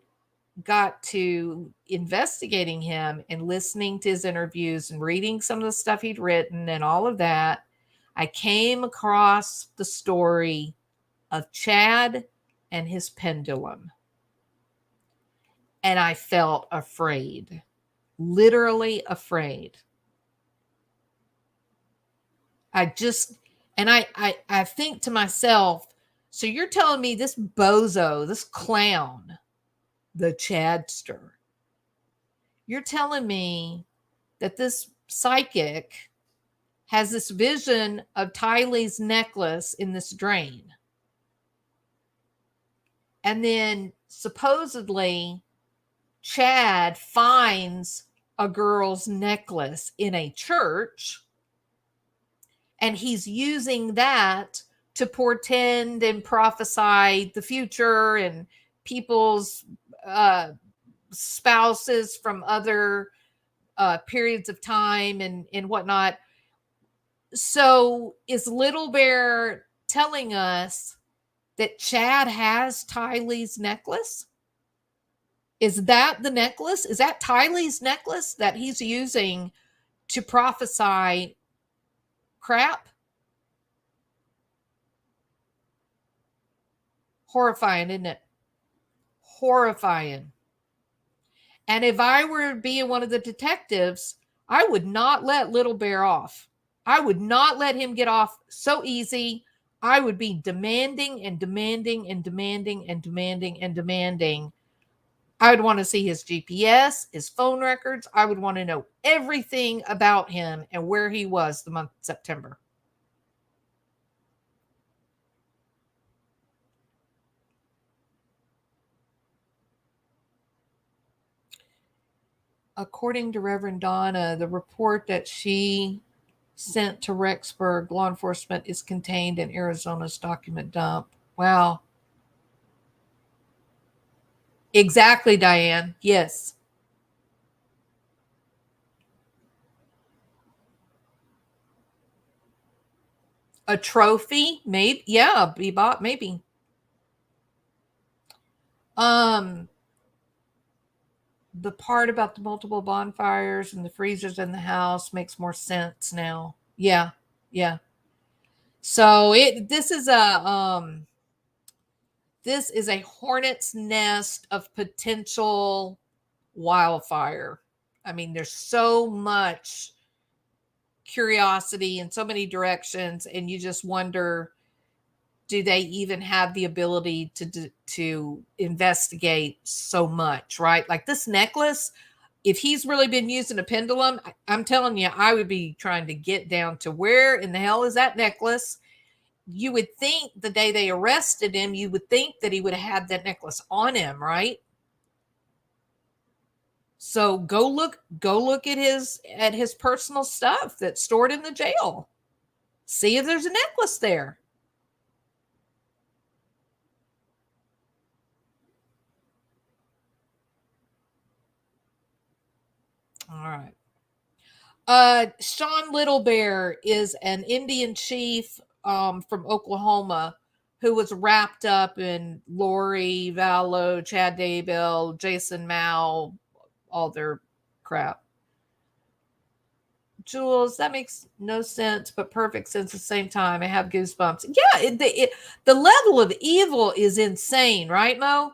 Speaker 2: got to investigating him and listening to his interviews and reading some of the stuff he'd written and all of that, I came across the story of Chad and his pendulum. And I felt afraid, literally afraid. I think to myself, so you're telling me this bozo, this clown, the Chadster, you're telling me that this psychic has this vision of Tylee's necklace in this drain. And then supposedly Chad finds a girl's necklace in a church, and he's using that to portend and prophesy the future and people's spouses from other periods of time and whatnot. So is Little Bear telling us that Chad has Tylee's necklace? Is that the necklace? Is that Tylee's necklace that he's using to prophesy crap? Horrifying, isn't it? Horrifying. And if I were being one of the detectives, I would not let Little Bear off. I would not let him get off so easy. I would be demanding and demanding and demanding and demanding and demanding. I would want to see his GPS, his phone records. I would want to know everything about him and where he was the month of September. According to Reverend Donna, the report that she sent to Rexburg law enforcement is contained in Arizona's document dump. Wow. Exactly, Diane. Yes. A trophy? Maybe. Yeah, Bebop, maybe. The part about the multiple bonfires and the freezers in the house makes more sense now. Yeah. Yeah. So this is a hornet's nest of potential wildfire. I mean, there's so much curiosity in so many directions, and you just wonder, do they even have the ability to investigate so much, right? Like this necklace, if he's really been using a pendulum, I'm telling you, I would be trying to get down to where in the hell is that necklace. You would think the day they arrested him, you would think that he would have had that necklace on him, right? So go look at his personal stuff that's stored in the jail. See if there's a necklace there. All right. Sean Little Bear is an Indian chief from Oklahoma who was wrapped up in Lori Vallow, Chad Daybell, Jason Mao, all their crap. Jules, that makes no sense, but perfect sense at the same time. I have goosebumps. Yeah, the level of evil is insane, right, Mo?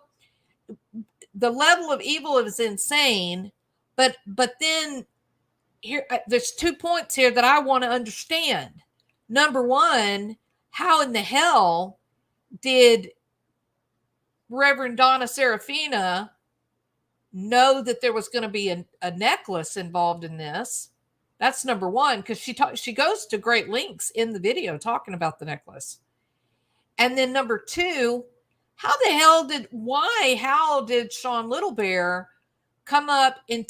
Speaker 2: The level of evil is insane, but then here there's 2 points here that I want to understand. Number one, how in the hell did Reverend Donna Serafina know that there was going to be a necklace involved in this? That's number one, because she goes to great lengths in the video talking about the necklace. And then number two, how did Sean Little Bear come up and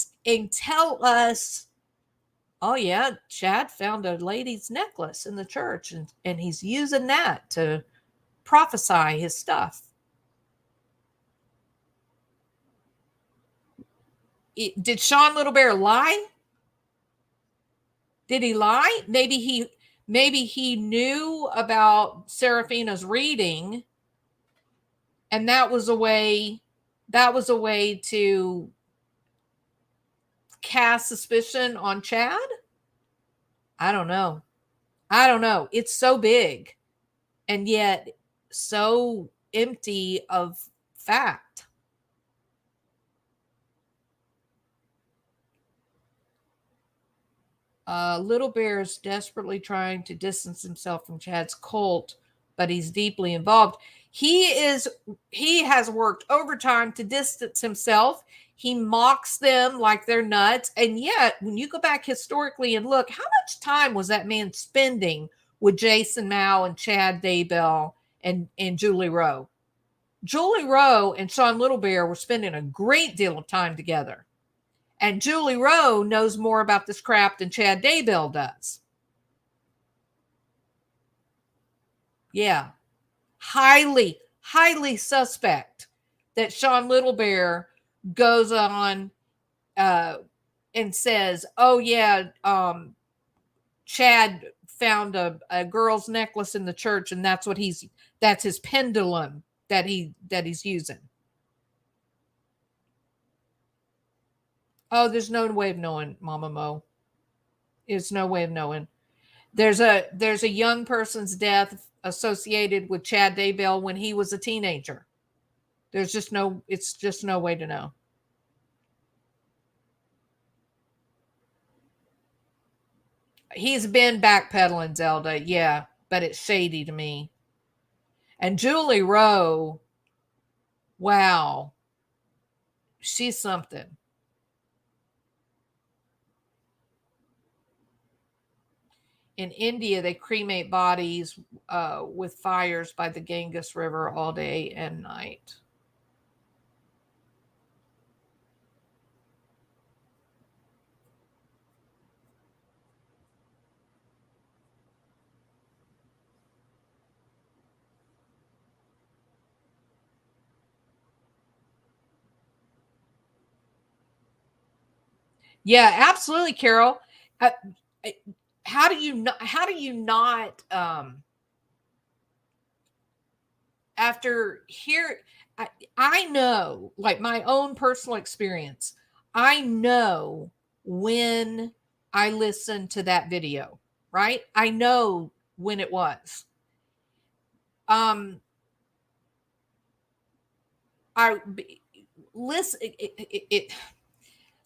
Speaker 2: tell us, oh yeah, Chad found a lady's necklace in the church, and he's using that to prophesy his stuff. Did Sean Little Bear lie? Did he lie? Maybe he knew about Serafina's reading, and that was a way to cast suspicion on Chad. I don't know. It's so big and yet so empty of fact. Little Bear is desperately trying to distance himself from Chad's cult, but he's deeply involved. He has worked overtime to distance himself. He mocks them like they're nuts. And yet, when you go back historically and look, how much time was that man spending with Jason Mao and Chad Daybell and Julie Rowe? Julie Rowe and Sean Little Bear were spending a great deal of time together. And Julie Rowe knows more about this crap than Chad Daybell does. Yeah. Highly, highly suspect that Sean Little Bear goes on and says, oh yeah, Chad found a girl's necklace in the church, and that's his pendulum that he's using. Oh, there's no way of knowing, Mama Mo. There's no way of knowing. There's a young person's death associated with Chad Daybell when he was a teenager. It's just no way to know. He's been backpedaling, Zelda, yeah, but it's shady to me. And Julie Rowe, wow, she's something. In India, they cremate bodies with fires by the Ganges River all day and night. Yeah, absolutely, Carol. How do you not after here I know, like my own personal experience, I know when I listened to that video, right? I know when it was. I listen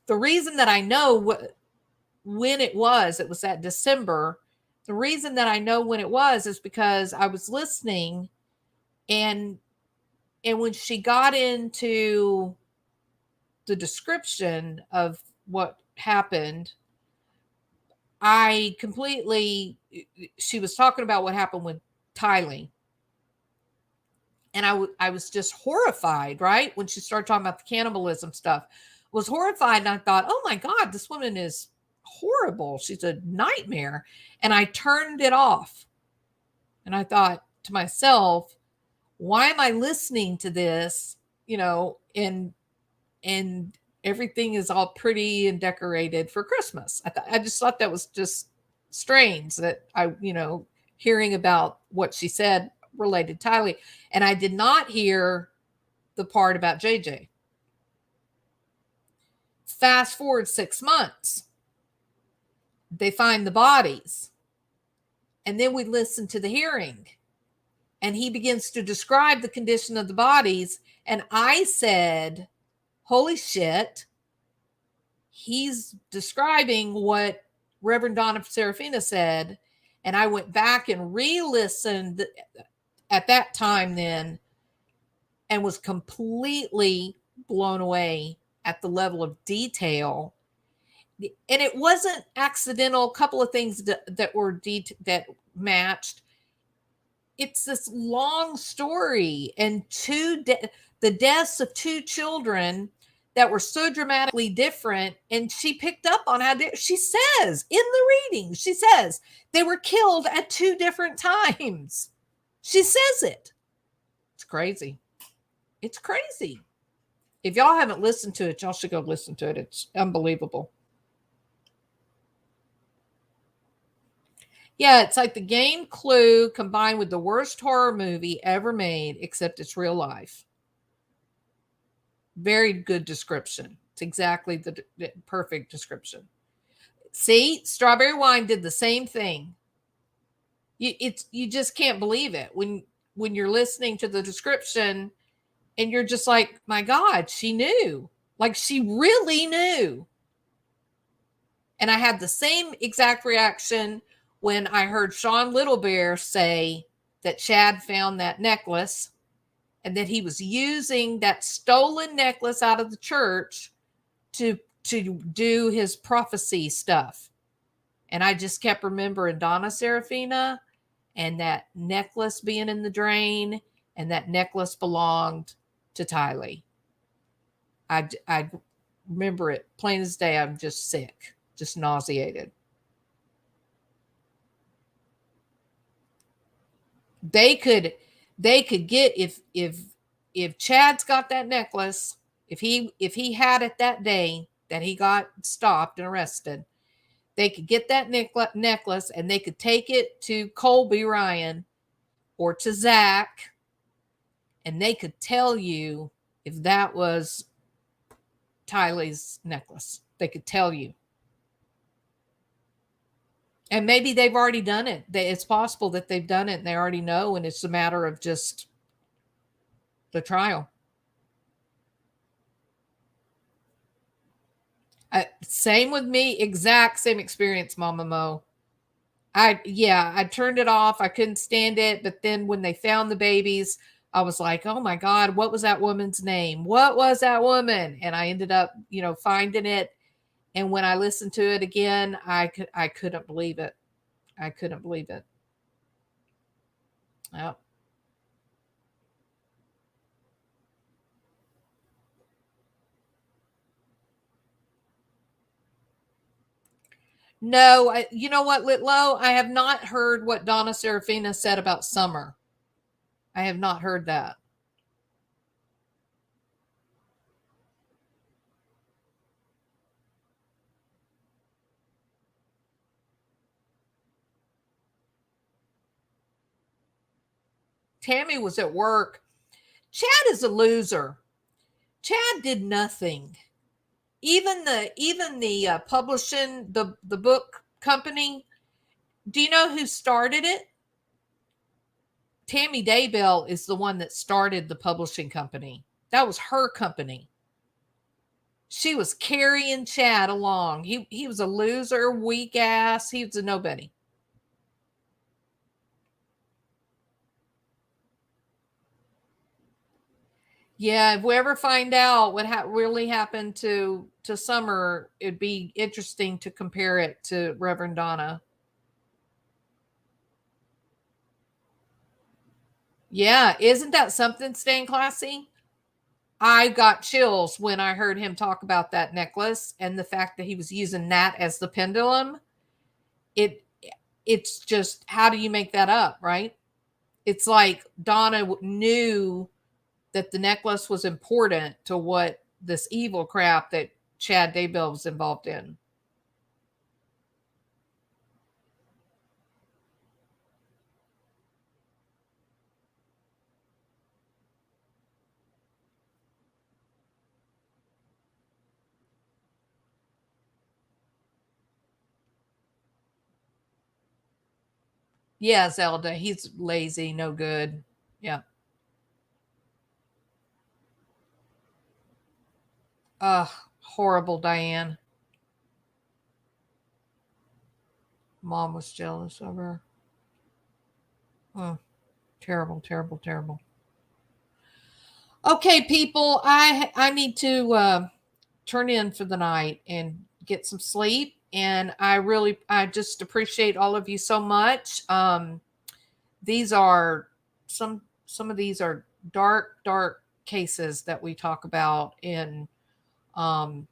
Speaker 2: the reason that I know when it was that December. The reason that I know when it was is because I was listening, and when she got into the description of what happened, she was talking about what happened with Tylee. And I was just horrified, right? When she started talking about the cannibalism stuff, was horrified. And I thought, oh my God, this woman is horrible. She's a nightmare. And I turned it off. And I thought to myself, why am I listening to this? And everything is all pretty and decorated for Christmas. I just thought that was just strange that hearing about what she said related to Tylee. And I did not hear the part about JJ. Fast forward 6 months. They find the bodies. And then we listen to the hearing. And he begins to describe the condition of the bodies. And I said, holy shit. He's describing what Reverend Donna Serafina said. And I went back and re-listened at that time then and was completely blown away at the level of detail. And it wasn't accidental. A couple of things that were that matched. It's this long story and the deaths of 2 children that were so dramatically different. And she picked up on how she says in the reading, she says they were killed at 2 different times. She says it. It's crazy. It's crazy. If y'all haven't listened to it, y'all should go listen to it. It's unbelievable. Yeah, it's like the game Clue combined with the worst horror movie ever made, except it's real life. Very good description. It's exactly the perfect description. See, Strawberry Wine did the same thing. You just can't believe it when you're listening to the description and you're just like, my God, she knew. Like she really knew. And I had the same exact reaction when I heard Sean Littlebear say that Chad found that necklace and that he was using that stolen necklace out of the church to do his prophecy stuff. And I just kept remembering Donna Serafina and that necklace being in the drain, and that necklace belonged to Tylee. I remember it plain as day. I'm just sick, just nauseated. They could get if Chad's got that necklace, if he had it that day that he got stopped and arrested, they could get that necklace and they could take it to Colby Ryan or to Zach, and they could tell you if that was Tylee's necklace. They could tell you. And maybe they've already done it. It's possible that they've done it and they already know, and it's a matter of just the trial. Same with me. Exact same experience, Mama Mo. I turned it off. I couldn't stand it. But then when they found the babies, I was like, oh my God, what was that woman's name? What was that woman? And I ended up, finding it. And when I listened to it again, I couldn't believe it. I couldn't believe it. Yep. No, you know what, Litlow? I have not heard what Donna Serafina said about Summer. I have not heard that. Tammy was at work. Chad is a loser. Chad did nothing. Even the publishing the book company. Do you know who started it? Tammy Daybell is the one that started the publishing company. That was her company. She was carrying Chad along. He was a loser, weak ass. He was a nobody. Yeah, if we ever find out what really happened to Summer, it'd be interesting to compare it to Reverend Donna. Yeah, isn't that something, staying classy? I got chills when I heard him talk about that necklace and the fact that he was using that as the pendulum. It's just, how do you make that up, right? It's like Donna knew that the necklace was important to what this evil crap that Chad Daybell was involved in. Yeah, Zelda. He's lazy, no good. Yeah. Ugh, horrible, Diane. Mom was jealous of her. Oh, terrible, terrible, terrible. Okay, people, I need to turn in for the night and get some sleep. And I just appreciate all of you so much. These are some of these are dark cases that we talk about in um,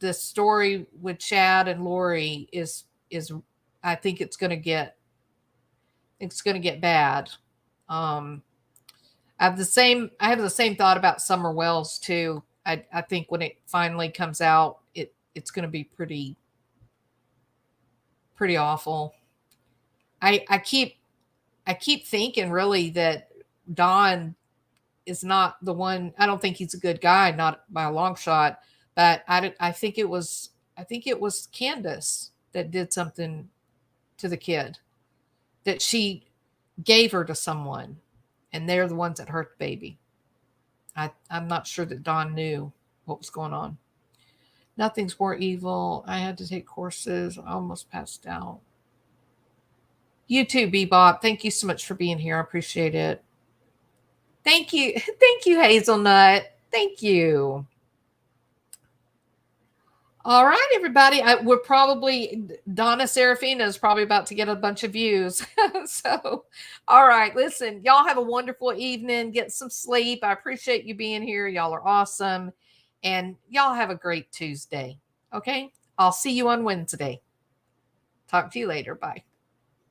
Speaker 2: this story with Chad and Lori is I think it's gonna get bad. Um, I have the same thought about Summer Wells too. I think when it finally comes out, it's gonna be pretty awful. I I keep thinking really that Don is not the one. I don't think he's a good guy, not by a long shot. But I think it was Candace that did something to the kid, that she gave her to someone, and they're the ones that hurt the baby. I'm not sure that Don knew what was going on. Nothing's more evil. I had to take courses. I almost passed out. You too, Bebop. Thank you so much for being here. I appreciate it. Thank you. Thank you, Hazelnut. Thank you. All right, everybody. We're probably, Donna Serafina is probably about to get a bunch of views. So, all right, listen, y'all have a wonderful evening. Get some sleep. I appreciate you being here. Y'all are awesome. And y'all have a great Tuesday. Okay. I'll see you on Wednesday. Talk to you later. Bye.